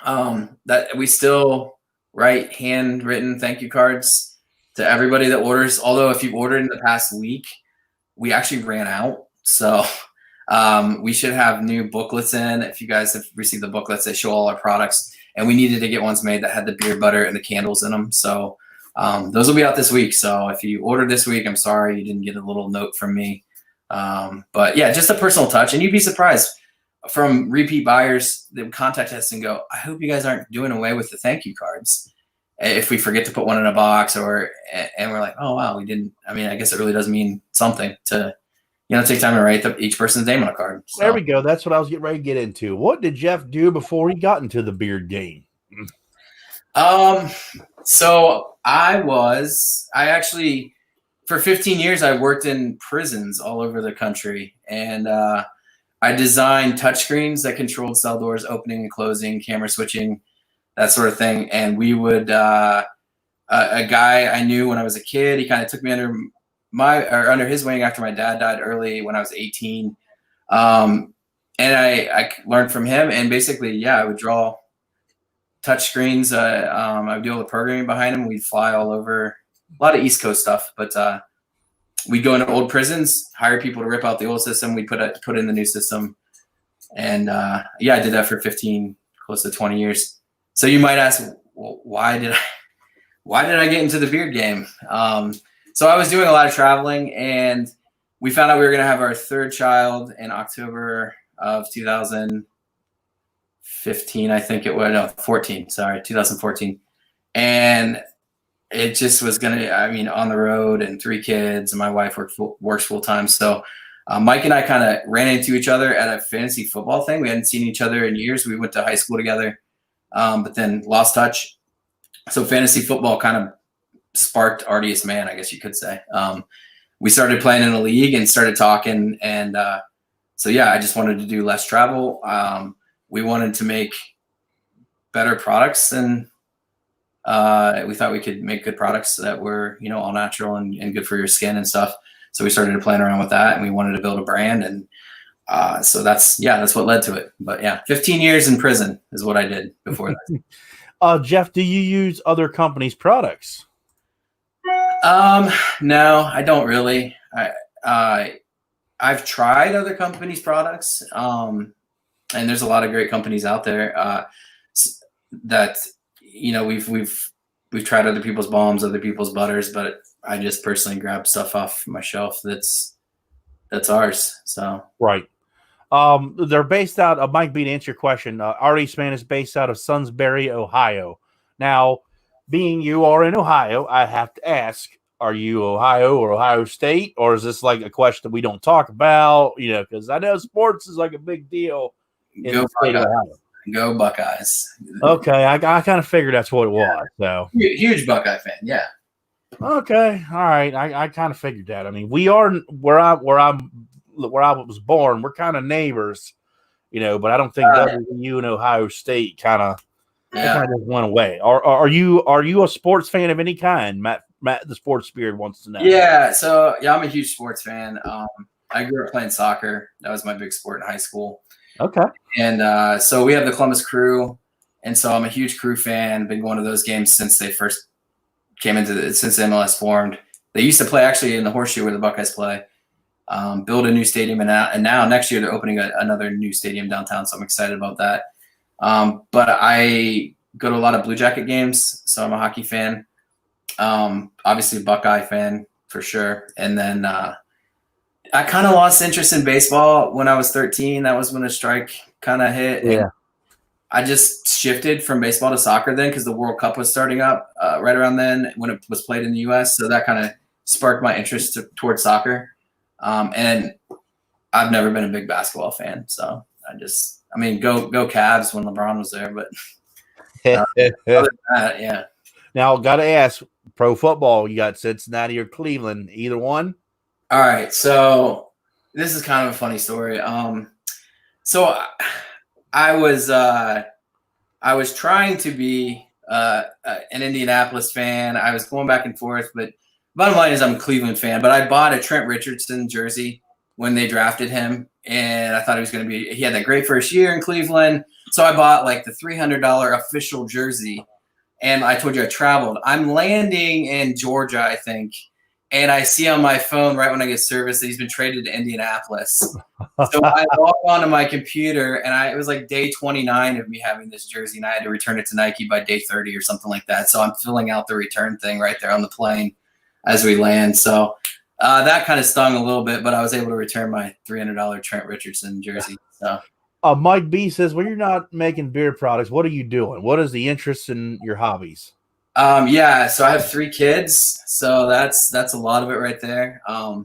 That we still write handwritten thank you cards to everybody that orders. Although if you've ordered in the past week, we actually ran out. So we should have new booklets in. If you guys have received the booklets, they show all our products. And we needed to get ones made that had the beer butter and the candles in them. So those will be out this week. So if you ordered this week, I'm sorry you didn't get a little note from me. But yeah, just a personal touch. And you'd be surprised from repeat buyers that contact us and go, I hope you guys aren't doing away with the thank you cards if we forget to put one in a box, and we're like, oh wow, we didn't. I mean, I guess it really does mean something to take time to write each person's name on a card. So.
There we go. That's what I was getting ready to get into. What did Jeff do before he got into the beard game?
So I actually, for 15 years, I worked in prisons all over the country, and I designed touchscreens that controlled cell doors opening and closing, camera switching, that sort of thing. And we would, a guy I knew when I was a kid, he kind of took me under his wing after my dad died early when I was 18. And I learned from him, and basically, I would draw touch screens. I would do all the programming behind them. We'd fly all over, a lot of East Coast stuff, but we'd go into old prisons, hire people to rip out the old system. We'd put in the new system. And I did that for 15, close to 20 years. So you might ask, well, why did I get into the beard game? So I was doing a lot of traveling, and we found out we were going to have our third child in October of 2015, I think it was. No, 2014. And it just was going to, on the road, and 3 kids, and my wife works full time. So Mike and I kind of ran into each other at a fantasy football thing. We hadn't seen each other in years. We went to high school together, but then lost touch. So fantasy football kind of sparked Artiest Man, I guess you could say. We started playing in a league and started talking, and I just wanted to do less travel. We wanted to make better products, and we thought we could make good products that were, all natural and good for your skin and stuff. So we started playing around with that, and we wanted to build a brand, and so that's what led to it. But 15 years in prison is what I did before that.
Jeff, do you use other companies' products?
No, I don't really. I've tried other companies' products, and there's a lot of great companies out there that we've tried other people's balms, other people's butters, but I just personally grab stuff off my shelf that's ours. So
right. They're based out of Mike B. To answer your question, Artiest Man is based out of Sunbury, Ohio. Now, being you are in Ohio, I have to ask, are you Ohio or Ohio State, or is this like a question we don't talk about? You know, because I know sports is like a big deal in
Go
the state of
Buckeyes.
Ohio.
Go Buckeyes.
Okay, I kind of figured that's what it was. So
Huge Buckeye fan. Yeah.
okay, all right, I kind of figured that. I mean, we are where I was born. We're kind of neighbors, you know, but I don't think WVU and Ohio State kind of just went away. Are you a sports fan of any kind, Matt? Matt, the sports beard wants to know.
Yeah, so I'm a huge sports fan. I grew up playing soccer. That was my big sport in high school.
Okay.
And so we have the Columbus Crew, and so I'm a huge Crew fan. Been going to those games since they first came since MLS formed. They used to play actually in the Horseshoe where the Buckeyes play. Build a new stadium, and now next year they're opening another new stadium downtown. So I'm excited about that. But I go to a lot of Blue Jacket games, so I'm a hockey fan. Obviously a Buckeye fan for sure. And then I kind of lost interest in baseball when I was 13. That was when the strike kind of hit.
Yeah.
And I just shifted from baseball to soccer then because the World Cup was starting up right around then when it was played in the U.S. So that kind of sparked my interest towards soccer. And I've never been a big basketball fan. So I mean, go Cavs when LeBron was there. But other than that, yeah.
Now, got to ask, pro football, you got Cincinnati or Cleveland, either one?
All right, so this is kind of a funny story. So I was trying to be an Indianapolis fan. I was going back and forth, but bottom line is I'm a Cleveland fan. But I bought a Trent Richardson jersey when they drafted him, and I thought he had that great first year in Cleveland. So I bought like the $300 official jersey. And I told you I traveled. I'm landing in Georgia, I think, and I see on my phone right when I get service that he's been traded to Indianapolis. So I log onto my computer, and it was like day 29 of me having this jersey, and I had to return it to Nike by day 30 or something like that. So I'm filling out the return thing right there on the plane as we land. So that kind of stung a little bit, but I was able to return my $300 Trent Richardson jersey. So.
Mike B says, when you're not making beard products, what are you doing? What is the interest in your hobbies?
Yeah, so I have 3 kids, so that's a lot of it right there. I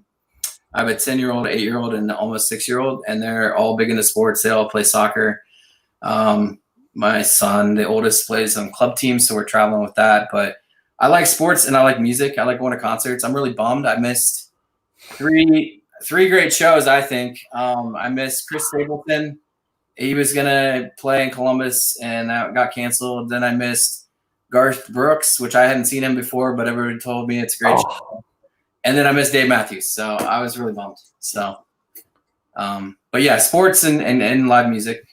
have a 10-year-old, 8-year-old, and almost 6-year-old, and they're all big into sports. They all play soccer. My son, the oldest, plays on club teams, so we're traveling with that. But I like sports and I like music. I like going to concerts. I'm really bummed. I missed three great shows, I think. I missed Chris Stapleton. He was going to play in Columbus, and that got canceled. Then I missed Garth Brooks, which I hadn't seen him before, but everyone told me it's a great show. And then I missed Dave Matthews, so I was really bummed. So, but yeah, sports and live music.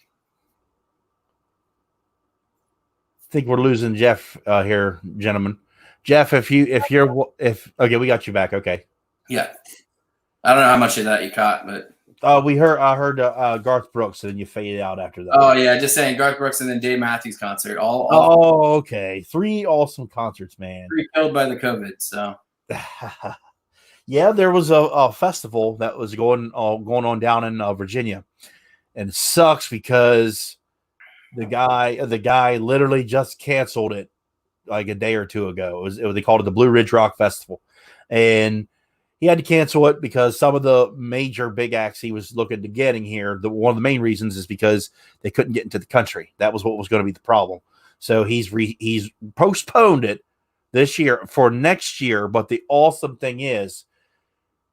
I think we're losing Jeff here, gentlemen. Jeff, okay, we got you back. Okay.
Yeah. I don't know how much of that you caught, but.
I heard Garth Brooks, and then you faded out after that.
Oh yeah, just saying Garth Brooks and then Dave Matthews concert.
Okay. 3 awesome concerts, man.
3 killed by the COVID. So.
Yeah, there was a festival that was going on down in Virginia, and it sucks because the guy literally just canceled it like a day or two ago. They called it the Blue Ridge Rock Festival, and he had to cancel it because some of the major big acts he was looking to getting here. One of the main reasons is because they couldn't get into the country. That was what was going to be the problem. So he's postponed it this year for next year. But the awesome thing is,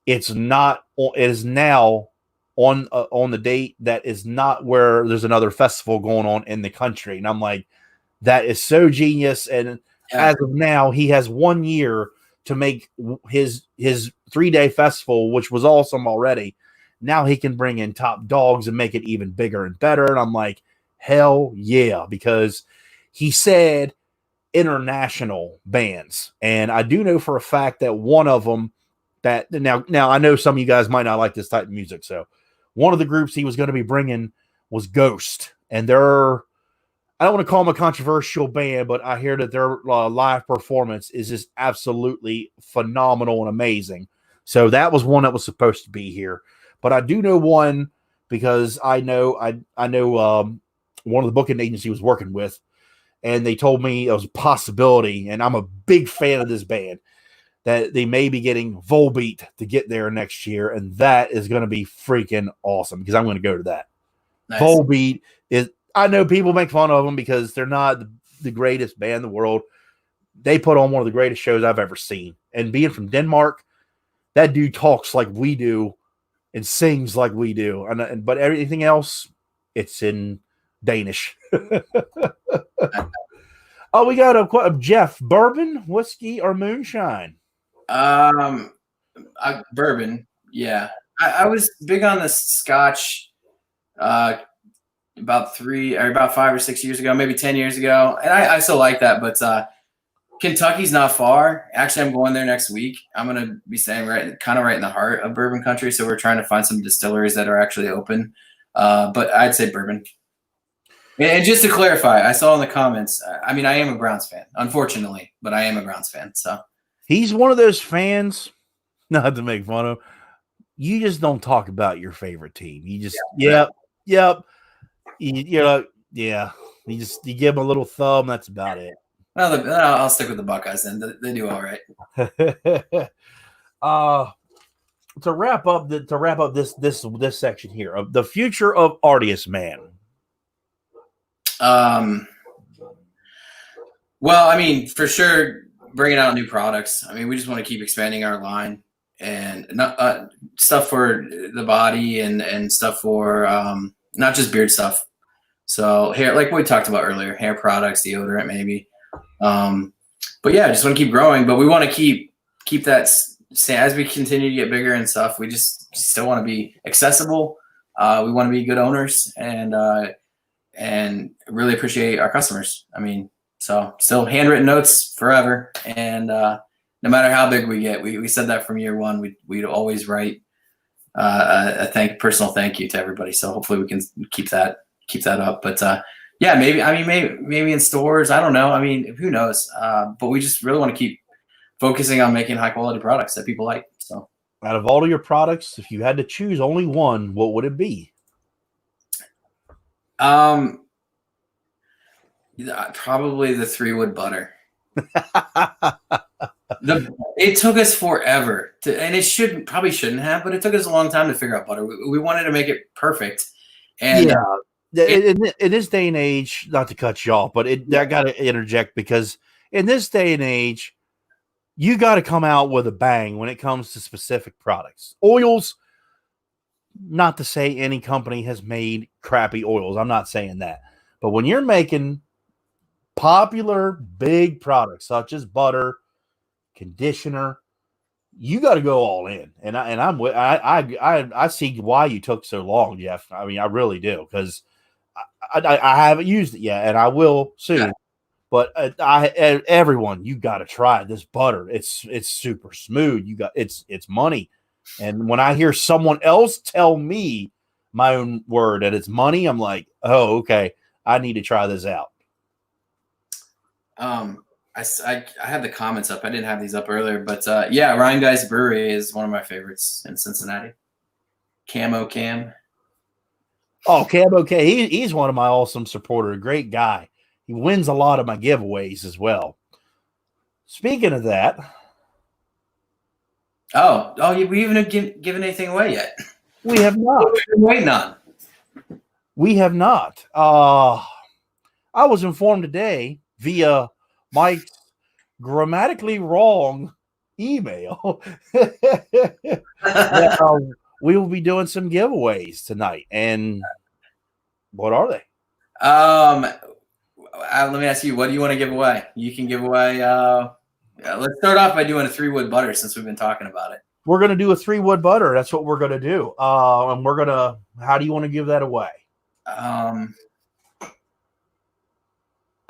it is now on the date that is not where there's another festival going on in the country. And I'm like, that is so genius. And as of now, he has 1 year to make his 3-day festival, which was awesome already. Now he can bring in top dogs and make it even bigger and better. And I'm like, hell yeah, because he said international bands. And I do know for a fact that one of them that now I know some of you guys might not like this type of music. So one of the groups he was going to be bringing was Ghost. And I don't want to call them a controversial band, but I hear that their live performance is just absolutely phenomenal and amazing. So that was one that was supposed to be here. But I do know one because I know one of the booking agents he was working with, and they told me it was a possibility, and I'm a big fan of this band. that they may be getting Volbeat to get there next year, and that is going to be freaking awesome because I'm going to go to that. Nice. Volbeat is, I know people make fun of them because they're not the greatest band in the world. They put on one of the greatest shows I've ever seen. And being from Denmark, that dude talks like we do and sings like we do. But everything else, it's in Danish. Oh, we got a Jeff, bourbon, whiskey, or moonshine?
Bourbon. Yeah. I was big on the Scotch about 5 or 6 years ago, maybe 10 years ago. And I still like that, but Kentucky's not far. Actually, I'm going there next week. I'm going to be staying right in the heart of bourbon country. So we're trying to find some distilleries that are actually open. But I'd say bourbon. And just to clarify, I saw in the comments, I mean, I am a Browns fan, unfortunately, but I am a Browns fan. So
he's one of those fans, not to make fun of, you just don't talk about your favorite team. You just, yep. You give them a little thumb. That's about it.
Well, I'll stick with the Buckeyes then. They do all right.
To wrap up this section here of the future of Artiest Man.
Well, I mean, for sure, bringing out new products. I mean, we just want to keep expanding our line and not stuff for the body and stuff for not just beard stuff. So hair, like we talked about earlier, hair products, deodorant, maybe. But yeah, just want to keep growing. But we want to keep that as we continue to get bigger and stuff. We just still want to be accessible. We want to be good owners and really appreciate our customers. I mean, so still handwritten notes forever. And no matter how big we get, we said that from year one, we'd always write a personal thank you to everybody. So hopefully we can keep that up. But yeah, maybe in stores. I don't know. I mean, who knows? But we just really want to keep focusing on making high quality products that people like. So
out of all of your products, if you had to choose only one, what would it be?
Probably the 3-wood butter. It took us forever and it probably shouldn't have, but it took us a long time to figure out butter. We wanted to make it perfect. And
in this day and age, not to cut you off, but I got to interject because in this day and age, you got to come out with a bang when it comes to specific products. Oils, not to say any company has made crappy oils. I'm not saying that. But when you're making popular big products such as butter, conditioner, you got to go all in. And I see why you took so long, Jeff. I mean, I really do, because I haven't used it yet, and I will soon. Yeah. But everyone, you got to try this butter. It's super smooth. It's money. And when I hear someone else tell me my own word that it's money, I'm like, oh, okay, I need to try this out.
I had the comments up. I didn't have these up earlier, but yeah, Ryan Guy's Brewery is one of my favorites in Cincinnati. Camo Cam.
Oh, Camo Cam. He's one of my awesome supporters. Great guy. He wins a lot of my giveaways as well. Speaking of that.
We haven't given anything away yet.
We have not.
We've been waiting on.
We have not. I was informed today via Mike's grammatically wrong email that we will be doing some giveaways tonight. And what are they?
Let me ask you, what do you want to give away? You can give away. Let's start off by doing a 3-wood butter since we've been talking about it.
We're going to do a 3-wood butter. That's what we're going to do. And we're going to, how do you want to give that away?
I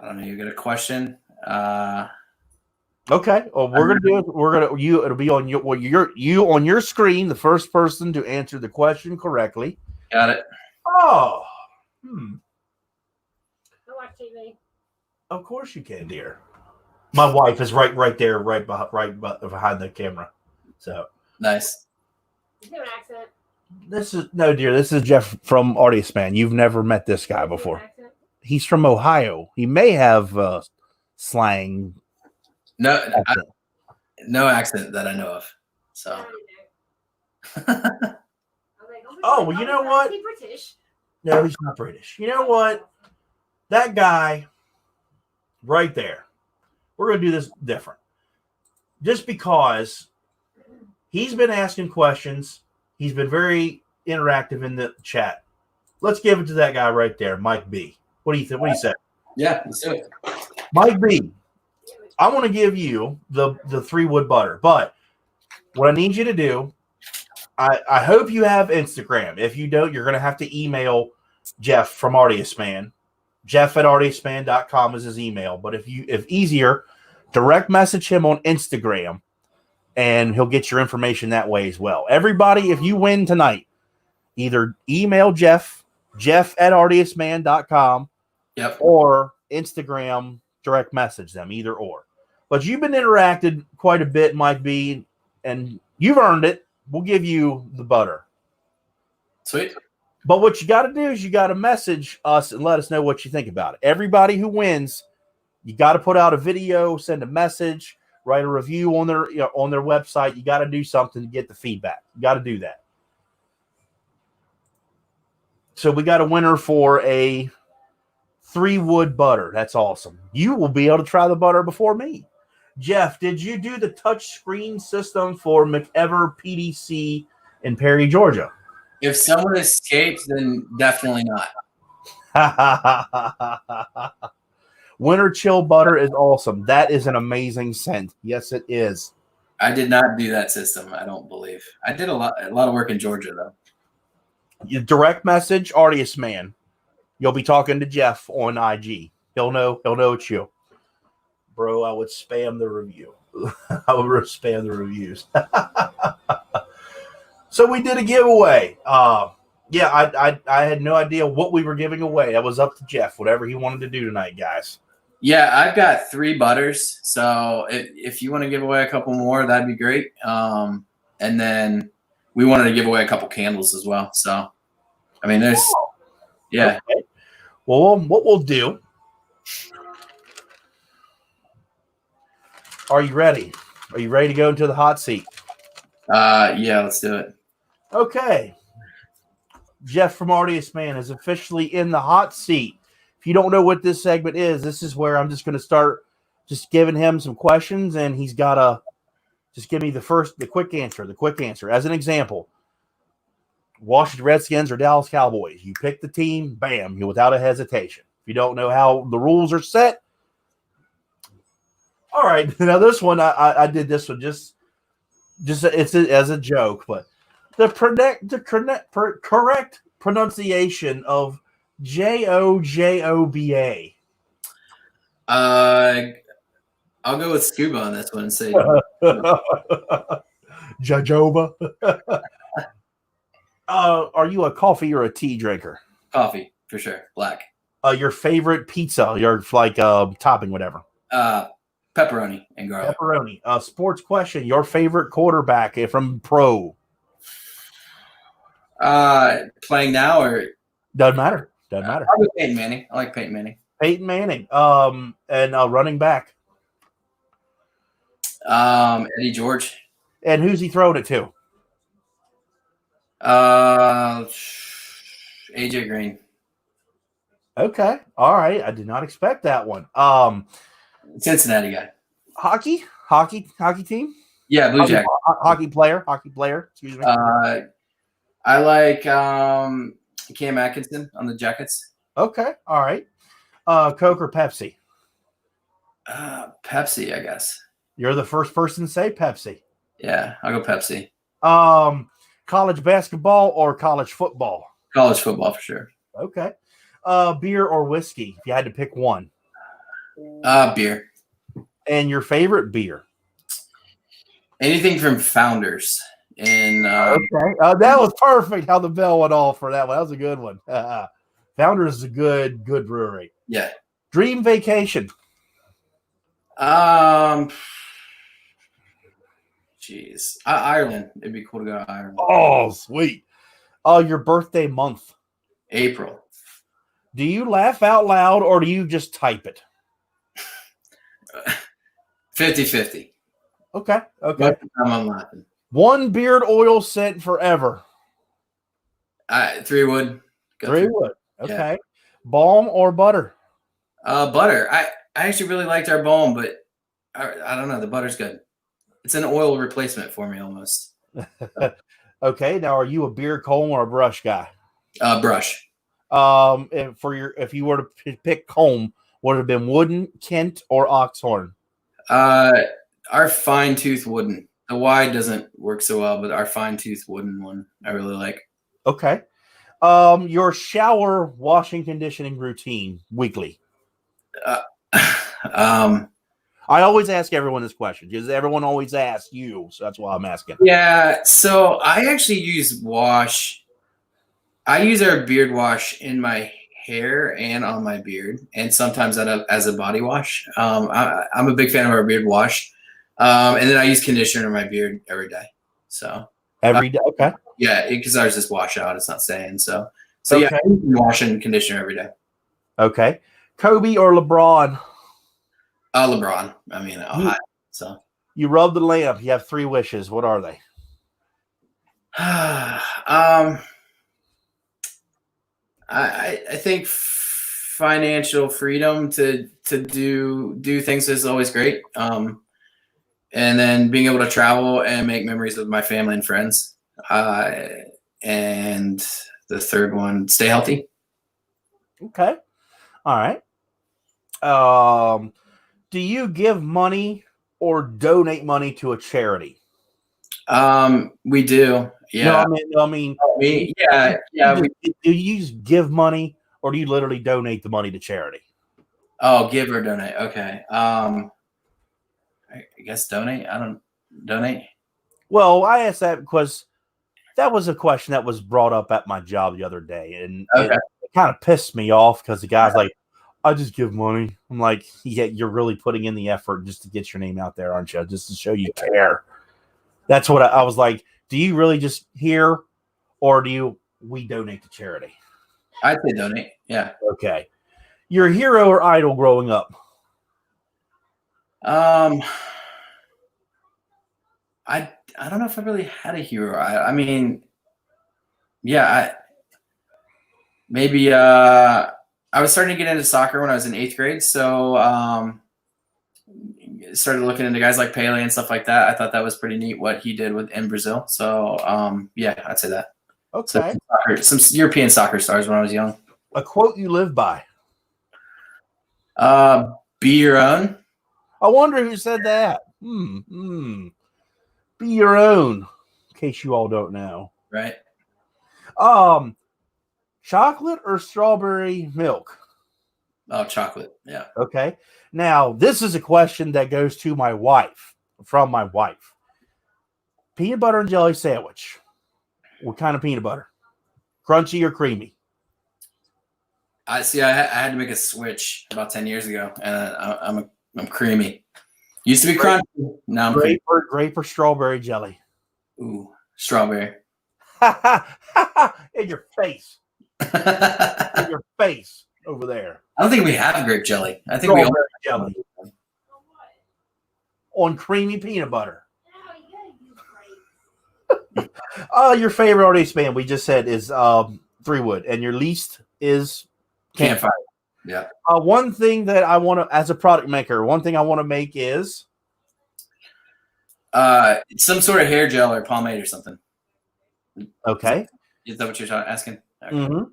don't know. You got a question?
Okay. Well, we're going to do it. It'll be on you on your screen, the first person to answer the question correctly.
Got it.
Oh.
I watch TV.
Of course you can, dear. My wife is right there, right behind the camera. So
nice.
You do an accent.
This is Jeff from Artiest, man. You've never met this guy before. He's from Ohio. He may have slang.
No, No accent that I know of. So.
I don't know. I was like,
Oh, well, you know what?
Is he British?
No, he's not British. You know what? That guy right there. We're going to do this different. Just because he's been asking questions, he's been very interactive in the chat. Let's give it to that guy right there, Mike B. What do you think? What do you say?
Yeah, let's do it.
Mike B, I want to give you the 3-wood butter, but what I need you to do, I hope you have Instagram. If you don't, you're going to have to email Jeff from Artiest Man. Jeff at artiestman.com is his email. But if easier, direct message him on Instagram, and he'll get your information that way as well. Everybody, if you win tonight, either email Jeff at artiestman.com,
Yep.
or Instagram, direct message them, either or. But you've been interacted quite a bit, Mike B, and you've earned it. We'll give you the butter.
Sweet.
But what you got to do is you got to message us and let us know what you think about it. Everybody who wins, you got to put out a video, send a message, write a review on their website. You got to do something to get the feedback. You got to do that. So we got a winner for a 3-wood butter. That's awesome. You will be able to try the butter before me. Jeff, did you do the touch screen system for McEver PDC in Perry, Georgia?
If someone escapes, then definitely not.
Winter chill butter is awesome. That is an amazing scent. Yes, it is.
I did not do that system, I don't believe. I did a lot of work in Georgia, though.
You direct message Artiest Man. You'll be talking to Jeff on IG. He'll know it's you. Bro, I would spam the review. I would spam the reviews. So we did a giveaway. Yeah, I had no idea what we were giving away. That was up to Jeff, whatever he wanted to do tonight, guys.
Yeah, I've got 3 butters. So if you want to give away a couple more, that'd be great. And then we wanted to give away a couple candles as well. So, I mean, there's, yeah.
Okay. Well, what we'll do. Are you ready? Are you ready to go into the hot seat?
Yeah, let's do it.
Okay. Jeff from Artiest Man is officially in the hot seat. If you don't know what this segment is, this is where I'm just going to start just giving him some questions, and he's got to just give me the quick answer. As an example, Washington Redskins or Dallas Cowboys. You pick the team, bam, without a hesitation. If you don't know how the rules are set, all right. Now this one, I did this one just as a joke, but the correct pronunciation of Jojoba.
I'll go with scuba on this one and say
Jojoba. Are you a coffee or a tea drinker?
coffee for sure. Black.
Your favorite pizza, your topping, whatever.
Pepperoni and garlic.
Pepperoni. Sports question. Your favorite quarterback from pro?
Playing now or
Doesn't matter.
Probably Peyton Manning. I like Peyton Manning.
Peyton Manning. And running back.
Eddie George.
And who's he throwing it to?
AJ Green.
Okay. All right. I did not expect that one.
Cincinnati guy.
Hockey team?
Yeah, Blue Jack.
Hockey player. Excuse me.
I like Cam Atkinson on the Jackets.
Okay. All right. Coke or Pepsi?
Pepsi, I guess.
You're the first person to say Pepsi.
Yeah, I'll go Pepsi.
College basketball or college football?
College football for sure.
Okay. Beer or whiskey, if you had to pick one?
Beer.
And your favorite beer?
Anything from Founders. And
okay. That was perfect how the bell went off for that one. That was a good one. Founders is a good brewery.
Yeah.
Dream vacation?
Jeez. Ireland. It'd be cool to go to Ireland.
Oh, sweet. Your birthday month?
April.
Do you laugh out loud or do you just type it?
50-50.
Okay.
Most of the time I'm laughing.
One beard oil scent forever.
3 wood. Go
3
3
wood. Okay. Balm or butter?
Butter. I actually really liked our balm, but I don't know. The butter's good. It's an oil replacement for me almost.
Okay. Now, are you a beard comb or a brush guy?
Brush.
If you were to pick comb, would it have been wooden, Kent, or oxhorn?
Our fine tooth wooden. The wide doesn't work so well, but our fine tooth wooden one I really like.
Okay. Your shower washing conditioning routine weekly. I always ask everyone this question because everyone always asks you, so that's why I'm asking.
Yeah, so I actually use wash. I use our beard wash in my hair and on my beard, and sometimes as a body wash. I'm a big fan of our beard wash, and then I use conditioner in my beard every day. So
Every day, okay.
Yeah, because ours is wash out. It's not saying so.
Okay.
Yeah, I wash and conditioner every day.
Okay. Kobe or LeBron?
LeBron. I mean, Ohio. So
you rub the lamp. You have 3 wishes. What are they?
I think financial freedom to do things is always great. And then being able to travel and make memories with my family and friends. And the third one, stay healthy.
Okay. All right. Do you give money or donate money to a charity?
We do. Yeah.
No, I mean,
yeah.
Do you just give money or do you literally donate the money to charity?
Oh, give or donate. Okay. I guess donate. I don't donate.
Well, I asked that because that was a question that was brought up at my job the other day, and it kind of pissed me off because the guy's like, I just give money. I'm like, yeah, you're really putting in the effort just to get your name out there, aren't you? Just to show you care. That's what I was like. Do you really just hear, or we donate to charity?
I'd say donate. Yeah.
Okay. Your hero or idol growing up?
I don't know if I really had a hero. I mean, yeah, maybe I was starting to get into soccer when I was in 8th grade, so started looking into guys like Pele and stuff like that. I thought that was pretty neat what he did in Brazil. So yeah, I'd say that.
Okay.
So, some European soccer stars when I was young.
A quote you live by?
Be your own.
I wonder who said that. Be your own. In case you all don't know.
Right.
Chocolate or strawberry milk?
Oh, chocolate. Yeah.
Okay. Now, this is a question that goes to my wife, from my wife. Peanut butter and jelly sandwich. What kind of peanut butter? Crunchy or creamy?
I had to make a switch about 10 years ago, and I'm creamy. Used to be crunchy. Now I'm creamy.
Grape or strawberry jelly?
Ooh, strawberry.
In your face. In your face over there.
I don't think we have grape jelly. I think
strawberry
we all
jelly. On creamy peanut butter. Your favorite Artiest band, we just said, is 3 Wood, and your least is Campfire.
Yeah.
One thing that I want to, as a product maker, one thing I want to make is
some sort of hair gel or pomade or something.
Okay.
Is that what you're asking? Okay.
Mm-hmm.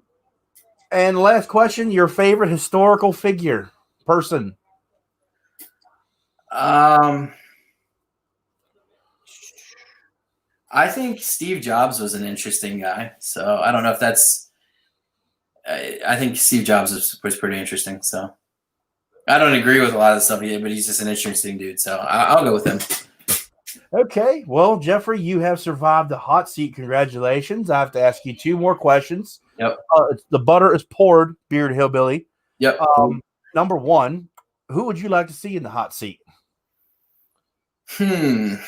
And last question, your favorite historical figure, person?
I think Steve Jobs was an interesting guy. So I don't know if that's. I think Steve Jobs was pretty interesting. So I don't agree with a lot of the stuff he did, but he's just an interesting dude. So I'll go with him.
Okay. Well, Jeffrey, you have survived the hot seat. Congratulations. I have to ask you 2 more questions.
Yep.
The butter is poured, Beard Hillbilly.
Yep.
Number 1, who would you like to see in the hot seat?
Can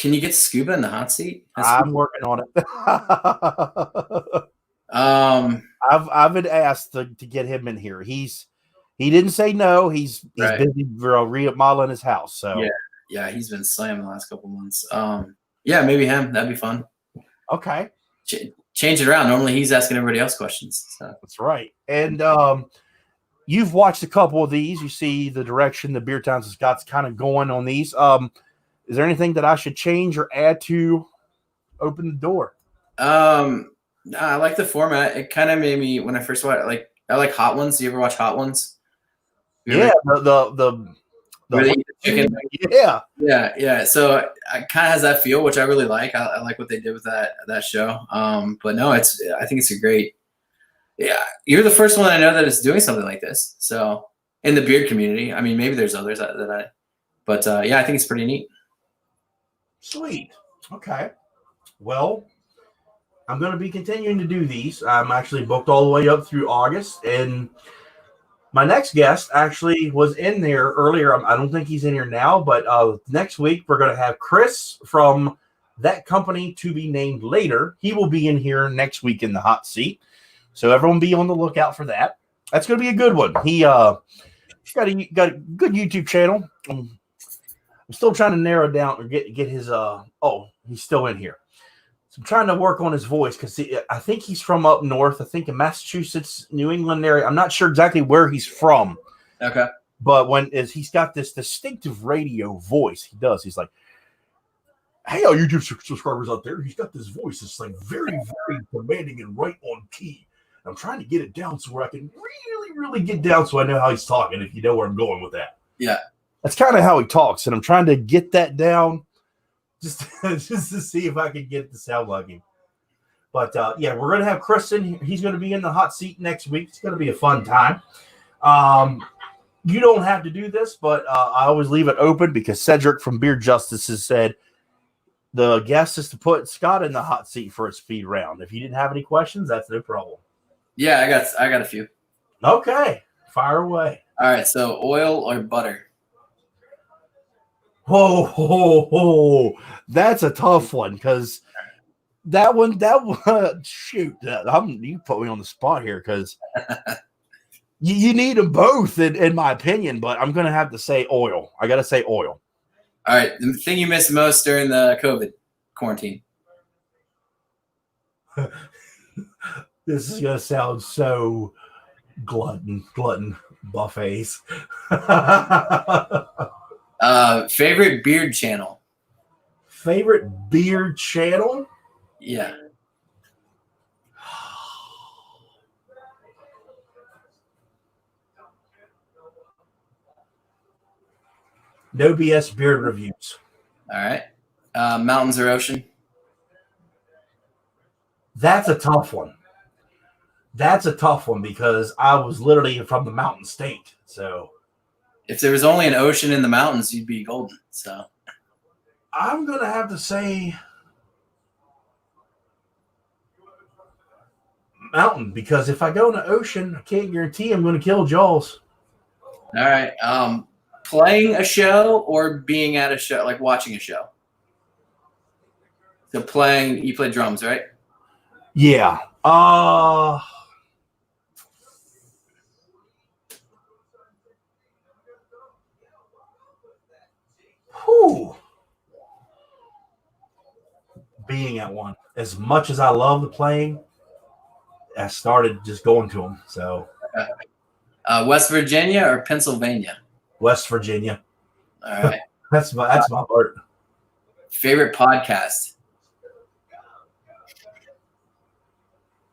you get Scuba in the hot seat?
I'm working on it. I've been asked to get him in here. He didn't say no. He's busy remodeling his house. So
Yeah, he's been slamming the last couple months. Yeah, maybe him. That'd be fun.
Okay.
Change it around. Normally he's asking everybody else questions. So.
That's right. And you've watched a couple of these. You see the direction the Beard Times with Scott's kind of going on these. Is there anything that I should change or add to open the door?
No, I like the format. It kind of made me, when I first watched, I like Hot Ones. Do you ever watch Hot Ones?
Yeah, the
chicken. Yeah. So it kind of has that feel, which I really like. I like what they did with that show. But no, I think it's a great. Yeah, you're the first one I know that is doing something like this. So in the beard community, I mean, maybe there's others but yeah, I think it's pretty neat.
Sweet. Okay. Well, I'm going to be continuing to do these. I'm actually booked all the way up through August, and my next guest actually was in there earlier. I don't think he's in here now, but next week we're going to have Chris from that company to be named later. He will be in here next week in the hot seat. So everyone be on the lookout for that. That's going to be a good one. He's got a good YouTube channel. I'm still trying to narrow down or get his he's still in here. So I'm trying to work on his voice because I think he's from up north. I think in Massachusetts, New England area. I'm not sure exactly where he's from.
Okay.
But he's got this distinctive radio voice. He does. He's like, hey, all YouTube subscribers out there. He's got this voice. It's like very, very demanding and right on key. I'm trying to get it down so where I can really, really get down so I know how he's talking, if you know where I'm going with that.
Yeah.
That's kind of how he talks, and I'm trying to get that down just to see if I can get it to sound like him. But, yeah, we're going to have Chris in here. He's going to be in the hot seat next week. It's going to be a fun time. You don't have to do this, but I always leave it open because Cedric from Beard Justice has said the guest is to put Scott in the hot seat for a speed round. If you didn't have any questions, that's no problem.
Yeah, I got a few. Okay,
fire away.
All right, so oil or butter?
Whoa, that's a tough one because that one, shoot, you put me on the spot here because you need them both, in my opinion, but I'm going to have to say oil. I got to say oil.
All right, the thing you missed most during the COVID quarantine?
This is going to sound so glutton buffets.
Favorite beard channel?
Favorite beard channel?
Yeah.
No BS beard reviews.
All right. Mountains or ocean?
That's a tough one. Because I was literally from the mountain state. So
if there was only an ocean in the mountains, you'd be golden. So
I'm going to have to say mountain, because if I go in the ocean, I can't guarantee I'm going to kill Jaws.
All right. Playing a show or being at a show, like watching a show? So you play drums, right?
Yeah. Being at one. As much as I love the playing, I started just going to them. So,
West Virginia or Pennsylvania?
West Virginia.
All right.
That's my part.
Favorite podcast?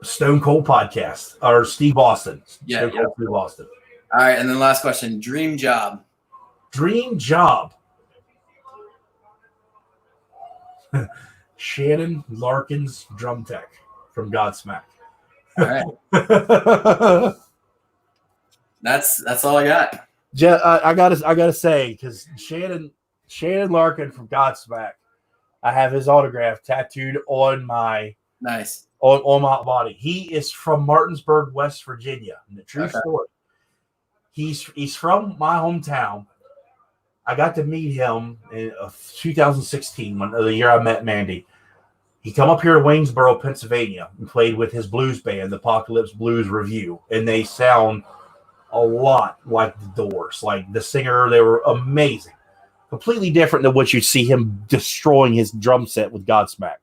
Stone Cold Podcast or Steve Austin.
Yeah.
Steve Austin.
All right, and then last question: dream job.
Dream job. Shannon Larkin's drum tech from Godsmack.
All right. That's all I got.
I gotta say, because Shannon Larkin from Godsmack, I have his autograph tattooed on my on my body. He is from Martinsburg, West Virginia. And the true story. He's from my hometown. I got to meet him in 2016, the year I met Mandy. He come up here to Waynesboro, Pennsylvania, and played with his blues band, the Apocalypse Blues Review, and they sound a lot like the Doors. Like the singer, they were amazing. completely different than what you see him destroying his drum set with Godsmack.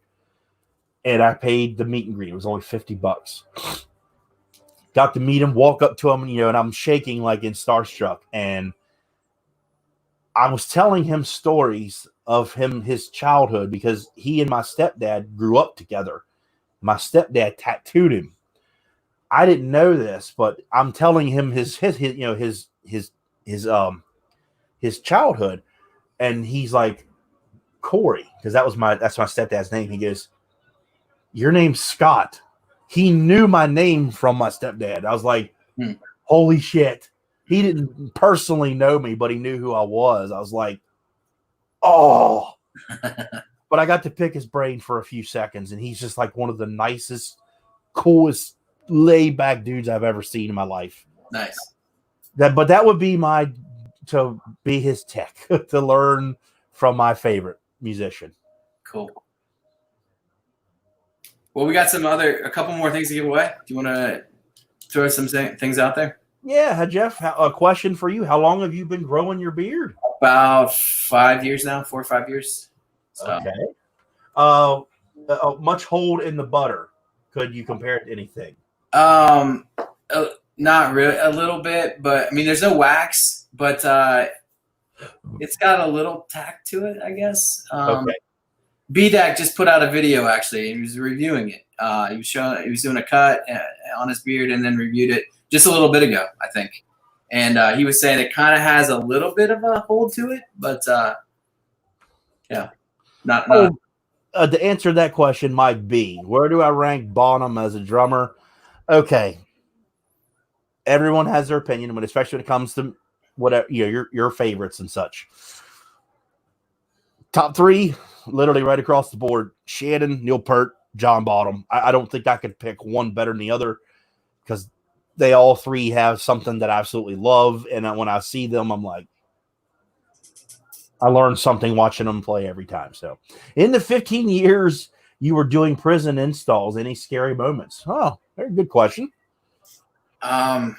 And I paid the meet and greet. It was only $50. Got to meet him, walk up to him, and I'm shaking like in starstruck. And I was telling him stories of his childhood, because he and my stepdad grew up together. My stepdad tattooed him. I didn't know this, but I'm telling him his childhood, and he's like, Corey, because that's my stepdad's name. He goes, your name's Scott. He knew my name from my stepdad. I was like, holy shit. He didn't personally know me, but he knew who I was. I was like, oh. But I got to pick his brain for a few seconds, and he's just like one of the nicest, coolest, laid-back dudes I've ever seen in my life.
Nice.
But that would be to be his tech, to learn from my favorite musician.
Cool. Well, we got a couple more things to give away. Do you want to throw some things out there?
Yeah, Jeff, a question for you. How long have you been growing your beard?
About 5 years now, 4 or 5 years. So.
Okay. Much hold in the butter. Could you compare it to anything?
Not really. A little bit, but I mean, there's no wax, but it's got a little tack to it, I guess.
Okay.
BDAC just put out a video, actually. He was reviewing it. He was doing a cut on his beard and then reviewed it just a little bit ago, I think. And he was saying it kind of has a little bit of a hold to it, but yeah, not.
To answer that question, Mike B, where do I rank Bonham as a drummer? Okay, everyone has their opinion, but especially when it comes to whatever your favorites and such. Top 3, literally right across the board: Shannon, Neil Peart, John Bonham. I don't think I could pick one better than the other, because they all three have something that I absolutely love, and when I see them, I'm like, I learn something watching them play every time. So, in the 15 years you were doing prison installs, any scary moments? Oh, very good question.
Yeah,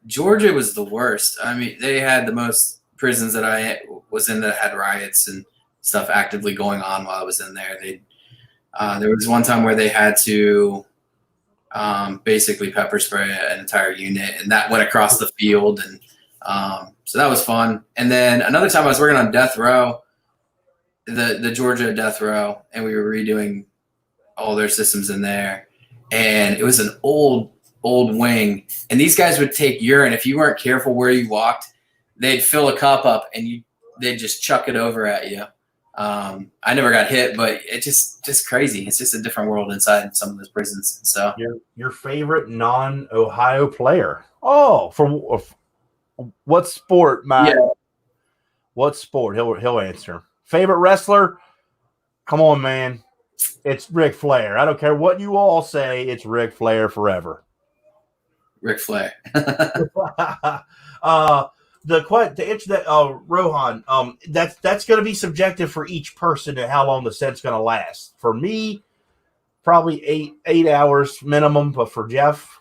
Georgia was the worst. I mean, they had the most prisons that I was in that had riots and stuff actively going on while I was in there. There was one time where they had to basically pepper spray an entire unit, and that went across the field, and so that was fun. And then another time I was working on death row, the Georgia death row, and we were redoing all their systems in there, and it was an old wing, and these guys would take urine. If you weren't careful where you walked, they'd fill a cup up and they'd just chuck it over at you. I never got hit, but it's just crazy. It's just a different world inside some of those prisons. So
your favorite non-Ohio player? Oh, for what sport, Matt? Yeah. What sport? He'll answer. Favorite wrestler? Come on, man. It's Ric Flair. I don't care what you all say. It's Ric Flair forever.
Ric Flair.
To answer that, Rohan, that's going to be subjective for each person to how long the set's going to last. For me, probably eight hours minimum, but for Jeff,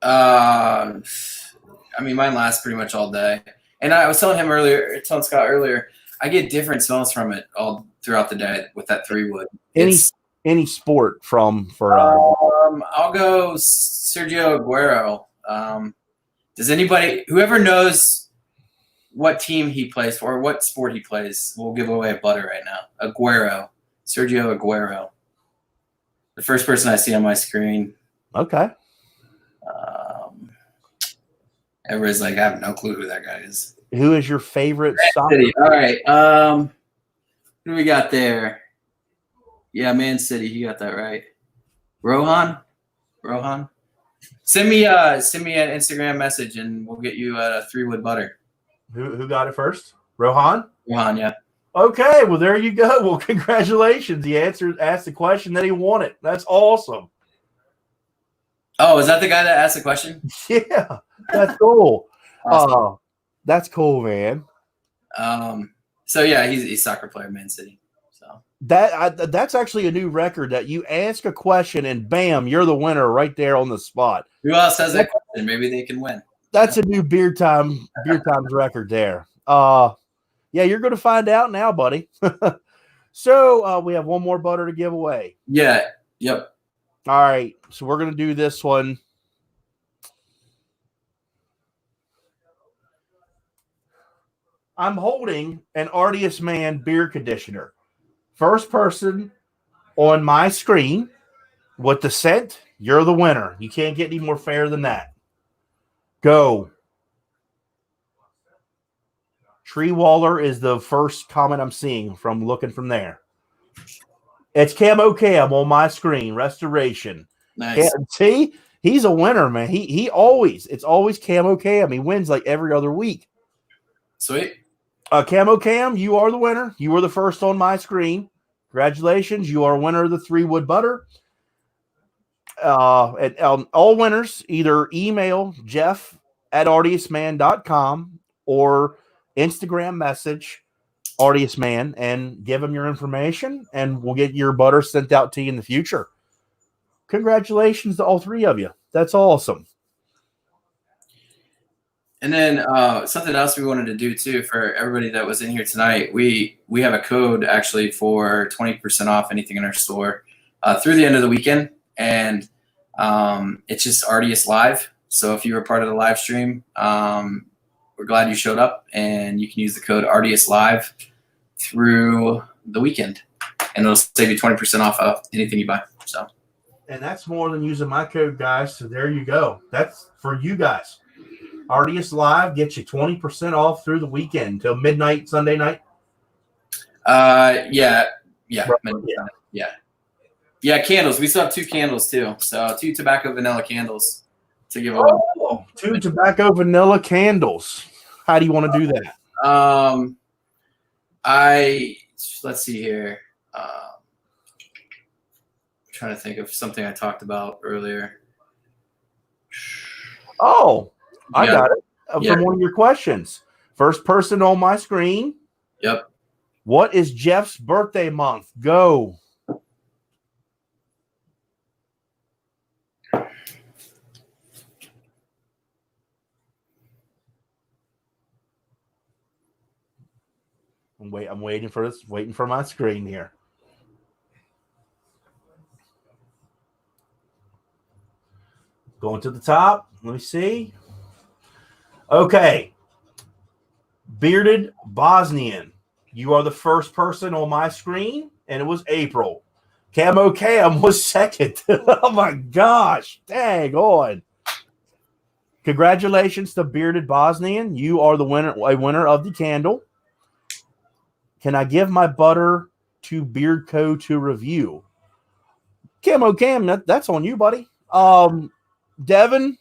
I mean, mine lasts pretty much all day. And I was telling Scott earlier, I get different smells from it all throughout the day with that 3-wood.
Any sport for
I'll go Sergio Aguero. Whoever knows what team he plays for, or what sport he plays, we'll give away a butter right now. Sergio Aguero. The first person I see on my screen.
Okay.
Everybody's like, I have no clue who that guy is.
Who is your favorite soccer?
City. All right. Who do we got there? Yeah, Man City. You got that right. Rohan. Send me an Instagram message and we'll get you a 3-wood butter.
Who got it first? Rohan?
Rohan, yeah.
Okay, well there you go. Well, congratulations. He asked the question that he wanted. That's awesome.
Oh, is that the guy that asked the question?
Yeah, that's cool.
Awesome.
That's cool, man.
So yeah, he's a soccer player, Man City. So
that's actually a new record, that you ask a question and bam, you're the winner right there on the spot.
Who else has that question? Maybe they can win.
That's a new beer times record there. Yeah, you're going to find out now, buddy. So we have one more butter to give away.
Yeah. Yep.
All right. So we're going to do this one. I'm holding an Artiest Man beer conditioner. First person on my screen with the scent, you're the winner. You can't get any more fair than that. Go. Tree Waller is the first comment I'm seeing from looking from there. It's Camo Cam on my screen. Restoration.
Nice.
See, he's a winner, man. It's always Camo Cam. He wins like every other week.
Sweet.
Camo Cam, you are the winner. You were the first on my screen. Congratulations. You are a winner of the 3-wood butter. And all winners, either email jeff@artiestman.com or Instagram message Artiestman and give him your information, and we'll get your butter sent out to you in the future. Congratulations to all 3 of you. That's awesome.
And then something else we wanted to do too for everybody that was in here tonight, we have a code actually for 20% off anything in our store through the end of the weekend, and it's just Artiest Live. So if you were part of the live stream, we're glad you showed up, and you can use the code Artiest Live through the weekend, and it'll save you 20% off of anything you buy. So,
and that's more than using my code, guys. So there you go. That's for you guys. Artiest Live gets you 20% off through the weekend till midnight Sunday night.
Yeah. Candles. We still have 2 candles too. So 2 tobacco vanilla candles to give away.
Oh, 2 tobacco vanilla candles. How do you want to do that?
Let's see here. I'm trying to think of something I talked about earlier.
Oh, I got it.
Yeah.
From one of your questions. First person on my screen.
Yep.
What is Jeff's birthday month? Go. I'm waiting for this. Waiting for my screen here. Going to the top. Let me see. Okay. Bearded Bosnian. You are the first person on my screen, and it was April. Camo Cam was second. Oh my gosh. Dang on. Congratulations to Bearded Bosnian. You are a winner of the candle. Can I give my butter to Beard Co. to review? Camo Cam, that's on you, buddy. Devin,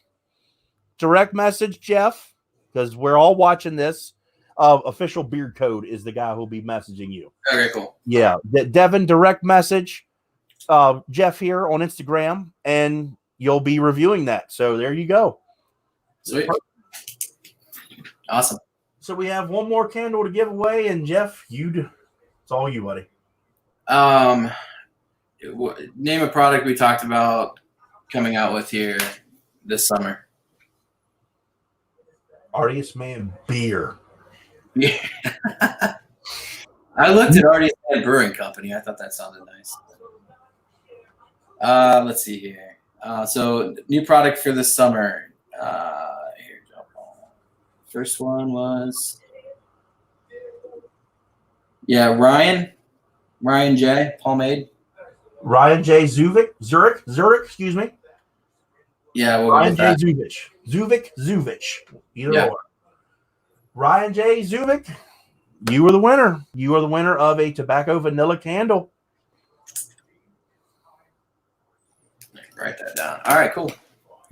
direct message Jeff, because we're all watching this. Official Beard Code is the guy who'll be messaging you.
Okay, cool.
Yeah, Devin, direct message Jeff here on Instagram, and you'll be reviewing that. So there you go.
Sweet. Awesome.
So we have one more candle to give away, and Jeff, it's all you, buddy.
Name a product we talked about coming out with here this summer.
Artiest Man beer.
Yeah. I looked at Artiest Brewing Company. I thought that sounded nice. Let's see here. So new product for this summer. Here, first one was Ryan J. Pomade.
Ryan J. Zurich, excuse me.
Yeah,
Ryan J. Zuvich. Either or. Ryan J. Zuvich, you were the winner. You are the winner of a tobacco vanilla candle.
Write that down. All right, cool.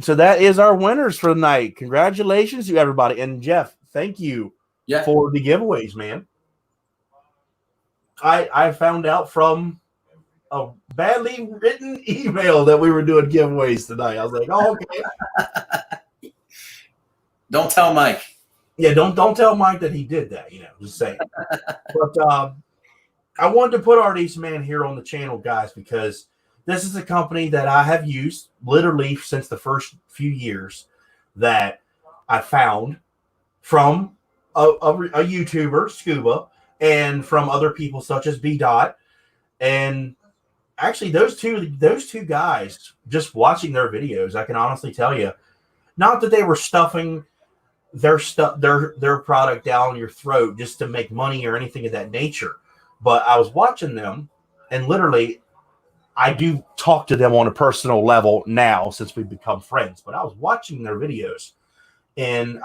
So that is our winners for the night. Congratulations to everybody. And Jeff, thank you for the giveaways, man. I found out from a badly written email that we were doing giveaways tonight. I was like, oh, okay.
Don't tell Mike.
Yeah, don't tell Mike that he did that, just saying. But I wanted to put Artiest Man here on the channel, guys, because this is a company that I have used literally since the first few years that I found from a YouTuber, Scuba, and from other people such as B. Dot. And actually, those two guys, just watching their videos, I can honestly tell you, not that they were stuffing their product down your throat just to make money or anything of that nature, but I was watching them, and literally, I do talk to them on a personal level now since we've become friends. But I was watching their videos, and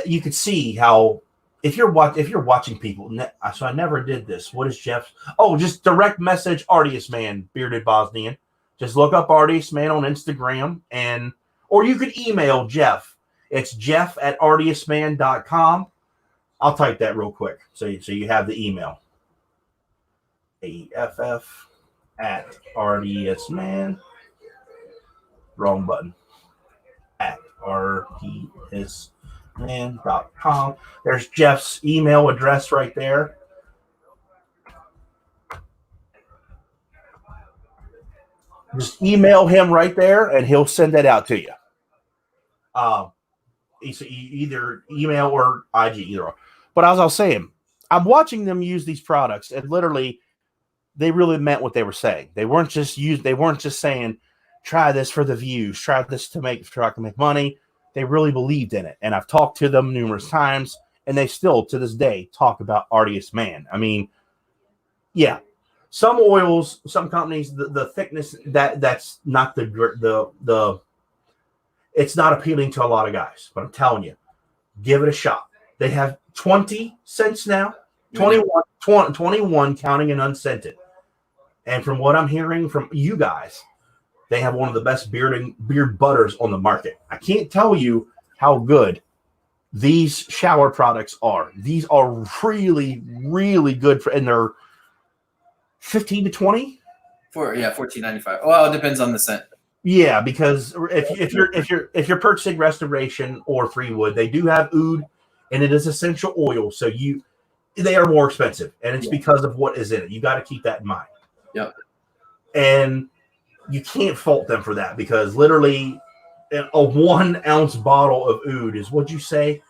you could see how if you're watching people. So I never did this. What is Jeff's? Oh, just direct message Artiest Man, bearded Bosnian. Just look up Artiest Man on Instagram, or you could email Jeff. It's jeff@artiestman.com. I'll type that real quick so you have the email. AFF@artiestman. Wrong button. @artiestman.com. There's Jeff's email address right there. Just email him right there, and he'll send that out to you. Either email or IG, either. But as I was saying, I'm watching them use these products, and literally, they really meant what they were saying. They weren't just saying, "Try this for the views, try this to make money." They really believed in it, and I've talked to them numerous times, and they still, to this day, talk about Artiest Man. I mean, yeah, some oils, some companies, the thickness that's not the it's not appealing to a lot of guys. But I'm telling you, give it a shot. They have 20 cents now, 21 counting and unscented. And from what I'm hearing from you guys, they have one of the best beard butters on the market. I can't tell you how good these shower products are. These are really, really good and they're 15 to 20.
$14.95. Well, it depends on the scent.
Yeah, because if you're purchasing Restoration or 3 Wood, they do have oud, and it is essential oil, so they are more expensive, and it's because of what is in it. You got to keep that in mind.
Yep. And
you can't fault them for that, because literally a 1 ounce bottle of oud is, what'd you say,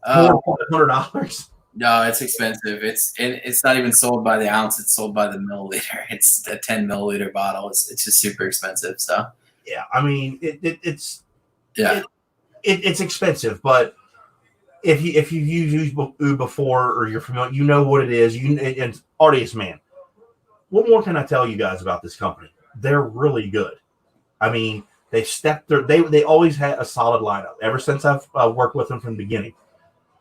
$400?
No, it's expensive. It's not even sold by the ounce. It's sold by the milliliter. It's a 10 milliliter bottle. It's just super expensive. So
yeah, I mean it's expensive, but if you used oud before or you're familiar, you know what it is. And Artiest Man. What more can I tell you guys about this company? They're really good. I mean, they always had a solid lineup ever since I've worked with them from the beginning.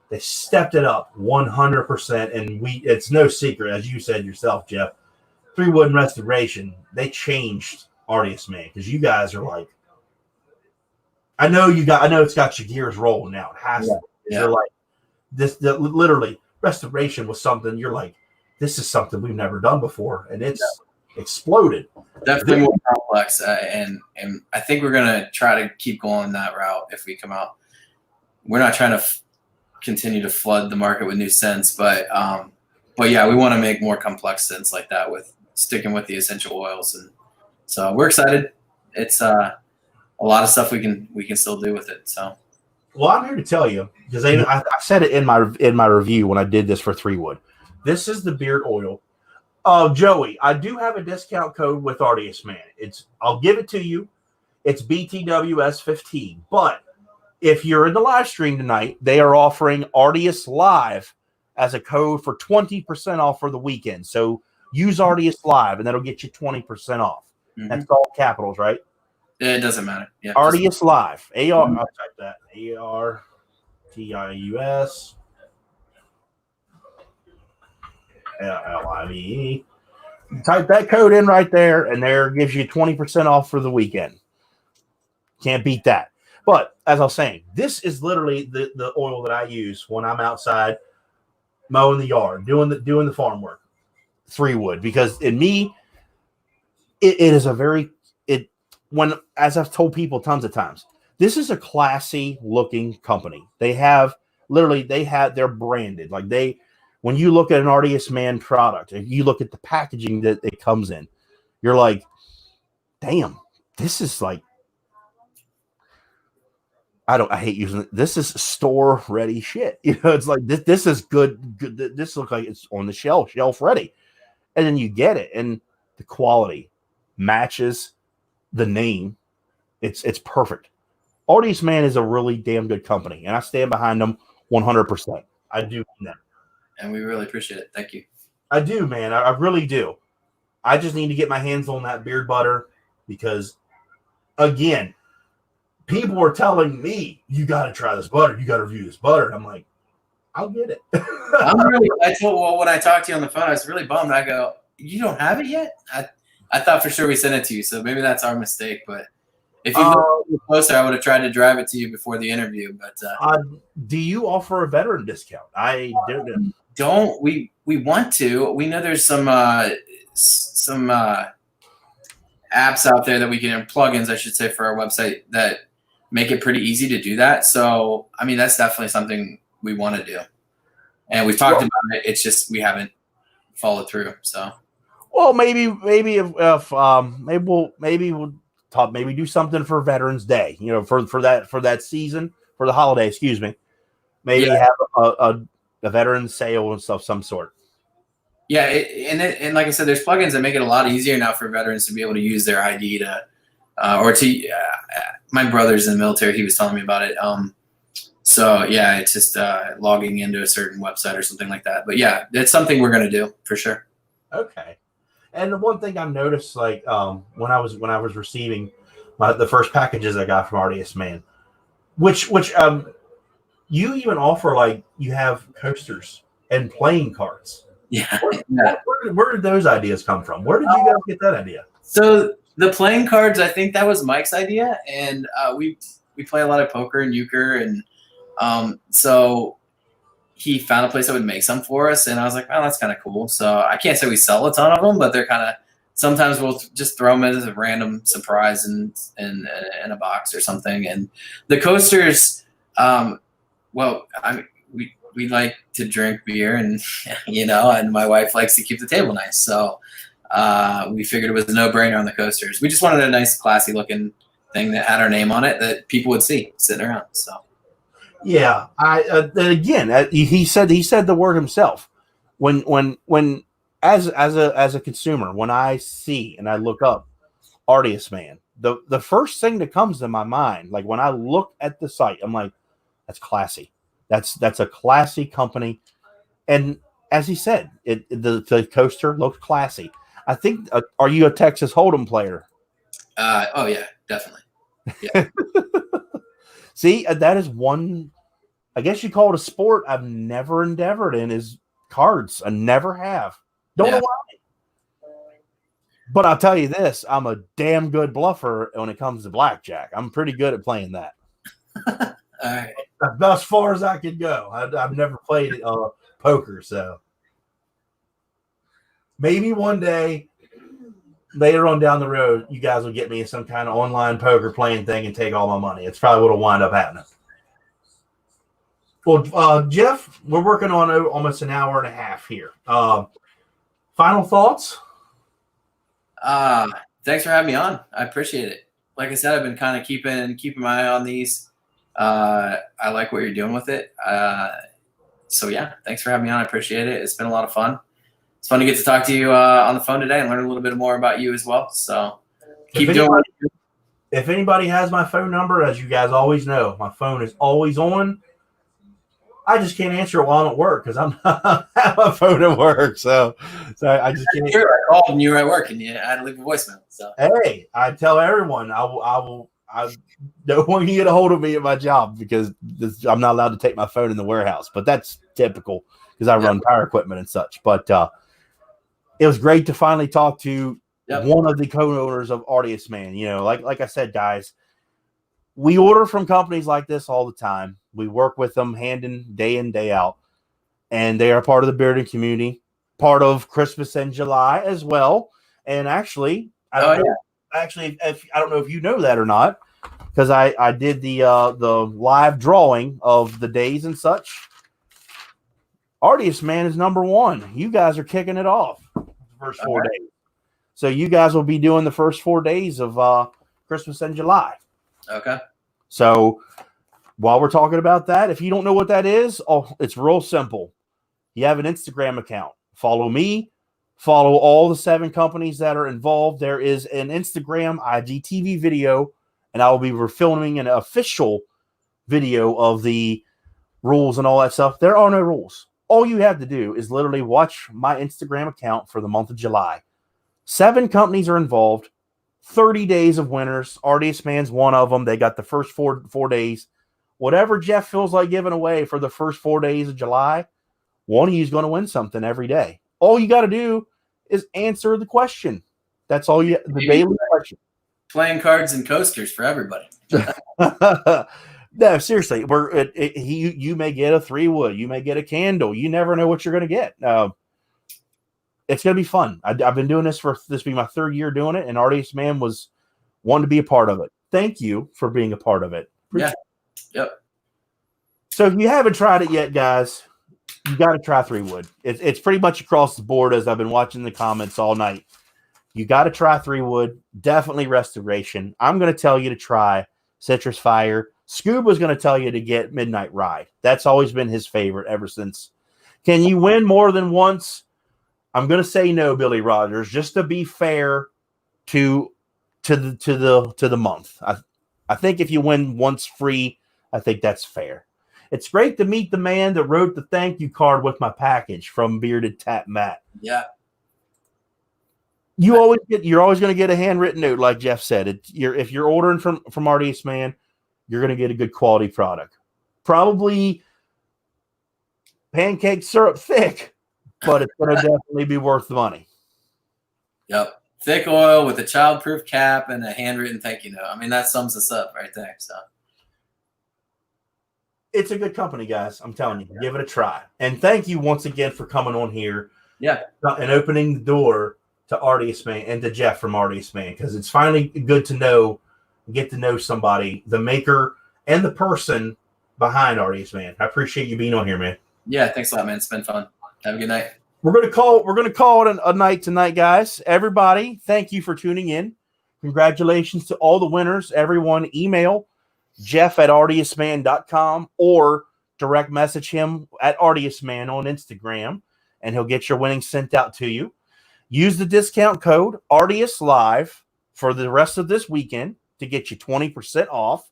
They stepped it up 100%, and it's no secret, as you said yourself, Jeff, 3 Wood and Restoration, they changed Artiest Man, because you guys are like, I know it's got your gears rolling now. It has to. Yeah. You're like, literally, Restoration was something, you're like, this is something we've never done before, and it's exploded.
Definitely more complex, and I think we're going to try to keep going that route if we come out. We're not trying to continue to flood the market with new scents, but yeah, we want to make more complex scents like that with sticking with the essential oils, and so we're excited. It's a lot of stuff we can still do with it. So, well,
I'm here to tell you, because I said it in my review when I did this for 3 Wood. This is the beard oil. Joey, I do have a discount code with Artiest Man. I'll give it to you. It's BTWS15, but if you're in the live stream tonight, they are offering Artiest Live as a code for 20% off for the weekend. So use Artiest Live, and that'll get you 20% off. Mm-hmm. That's all capitals, right?
It doesn't matter. Yeah,
Artiest Live. I'll type that. ARTIUS LIVE. Type that code in right there, and there gives you 20% off for the weekend. Can't beat that. But as I was saying, this is literally the oil that I use when I'm outside mowing the yard, doing the farm work. 3 Wood, because in me, it is a very as I've told people tons of times, this is a classy looking company. They're branded. Like when you look at an Artiest Man product, if you look at the packaging that it comes in, you're like, damn, this is like, I hate using it. This is store ready shit. It's like this is good. This looks like it's on the shelf ready. And then you get it, and the quality matches the name. It's perfect. Artiest, man, is a really damn good company, and I stand behind them 100%. I do.
And we really appreciate it. Thank you.
I do, man. I really do. I just need to get my hands on that beard butter because, again, people are telling me, you got to try this butter. You got to review this butter. And I'm like, I'll get it.
When I talked to you on the phone, I was really bummed. I go, you don't have it yet? I thought for sure we sent it to you, so maybe that's our mistake. But if you look closer, I would have tried to drive it to you before the interview. But
do you offer a veteran discount? I
don't. We want to. We know there's some apps out there that we can, plugins, I should say, for our website that make it pretty easy to do that. So, I mean, that's definitely something we want to do. And we've talked about it. It's just we haven't followed through. So,
well, maybe if we'll talk, maybe do something for Veterans Day. For that season, for the holiday. Excuse me. Maybe have a veteran sale and stuff, some sort.
Yeah, and like I said, there's plugins that make it a lot easier now for veterans to be able to use their ID to, my brother's in the military. He was telling me about it. So yeah, it's just logging into a certain website or something like that. But yeah, it's something we're going to do for sure.
Okay. And the one thing I noticed, like when I was receiving the first packages I got from Artiest, man, which you even offer, like, you have coasters and playing cards.
Yeah.
Where did those ideas come from? Where did you guys get that idea?
So the playing cards, I think that was Mike's idea, and we play a lot of poker and euchre, and so he found a place that would make some for us, and I was like, oh, that's kind of cool. So I can't say we sell a ton of them, but they're kind of, sometimes we'll just throw them as a random surprise in a box or something. And the coasters, well, I mean, we like to drink beer, and and my wife likes to keep the table nice. So we figured it was a no-brainer on the coasters. We just wanted a nice, classy-looking thing that had our name on it that people would see sitting around. So
yeah, he said the word himself. When as a consumer, when I see and I look up Artiest, man, the first thing that comes to my mind, like when I look at the site, I'm like, that's classy. That's a classy company, and as he said, the coaster looks classy. I think. Are you a Texas Hold'em player?
Oh yeah, definitely. Yeah.
See, that is one. I guess you call it a sport I've never endeavored in, is cards. I never have. Don't know why. But I'll tell you this: I'm a damn good bluffer when it comes to blackjack. I'm pretty good at playing that.
All right.
About as far as I could go. I've never played poker, so maybe one day later on down the road, you guys will get me in some kind of online poker playing thing and take all my money. It's probably what'll wind up happening. Well, Jeff, we're working on almost an hour and a half here. Final thoughts?
Thanks for having me on. I appreciate it. Like I said, I've been kind of keeping my eye on these. I like what you're doing with it. So yeah, thanks for having me on. I appreciate it. It's been a lot of fun. It's fun to get to talk to you on the phone today and learn a little bit more about you as well. So keep doing what you do.
If anybody has my phone number, as you guys always know, my phone is always on. I just can't answer it while I'm at work because I'm not have my phone at work. So I just can't.
I called and you were at work and you had to leave a voicemail. So
hey, I tell everyone I will. No one can get a hold of me at my job because I'm not allowed to take my phone in the warehouse. But that's typical because I run power equipment and such. But it was great to finally talk to one of the co-owners of Artiest, man. Like I said, guys, we order from companies like this all the time. We work with them day in, day out. And they are part of the bearding community, part of Christmas in July as well. And actually, I don't know if you know that or not, because I did the live drawing of the days and such. Artiest, man, is number one. You guys are kicking it off the first 4 days. So you guys will be doing the first 4 days of Christmas in July.
Okay.
So while we're talking about that, if you don't know what that is, it's real simple. You have an Instagram account. Follow me. Follow all the 7 companies that are involved. There is an Instagram IGTV video, and I will be filming an official video of the rules and all that stuff. There are no rules. All you have to do is literally watch my Instagram account for the month of July. 7 companies are involved. 30 days of winners. Artiest Man's one of them. They got the first four days. Whatever Jeff feels like giving away for the first 4 days of July, one of you is going to win something every day. All you got to do is answer the question. That's all you. The daily question.
Playing cards and coasters for everybody.
No, seriously. You may get a 3-wood. You may get a candle. You never know what you're going to get. It's going to be fun. I've been doing this will be my 3rd year doing it, and Artiest Man was one to be a part of it. Thank you for being a part of it.
Yeah. Yep.
So if you haven't tried it yet, guys, you got to try 3-wood. It's pretty much across the board as I've been watching the comments all night. You got to try 3-wood. Definitely restoration. I'm going to tell you to try Citrus Fire. Scuba's going to tell you to get Midnight Ride. That's always been his favorite ever since. Can you win more than once? I'm going to say no, Billy Rogers, just to be fair to the month. I think if you win once free, I think that's fair. It's great to meet the man that wrote the thank you card with my package from Bearded Tap Matt.
Yeah.
You're always going to get a handwritten note, like Jeff said. If you're ordering from Artiest Man, you're going to get a good quality product. Probably pancake syrup thick, but it's going to definitely be worth the money.
Yep. Thick oil with a childproof cap and a handwritten thank you note. I mean, that sums us up right there. So
it's a good company, guys. I'm telling you, give it a try. And thank you once again for coming on here.
Yeah.
And opening the door to Artiest Man and to Jeff from Artiest Man, because it's finally good to get to know somebody, the maker and the person behind Artiest Man. I appreciate you being on here, man.
Yeah, thanks a lot, man. It's been fun. Have a good night.
We're gonna call it a night tonight, guys. Everybody, thank you for tuning in. Congratulations to all the winners. Everyone, email jeff@artiestman.com or direct message him at artiestman on Instagram, and he'll get your winnings sent out to you. Use the discount code ArtiestLive for the rest of this weekend to get you 20% off.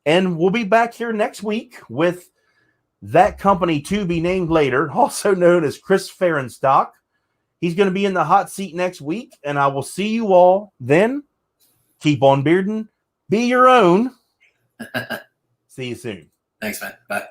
And we'll be back here next week with that company to be named later, also known as Chris Fahrenstock. He's going to be in the hot seat next week, and I will see you all then. Keep on bearding. Be your own. See you soon.
Thanks, man. Bye.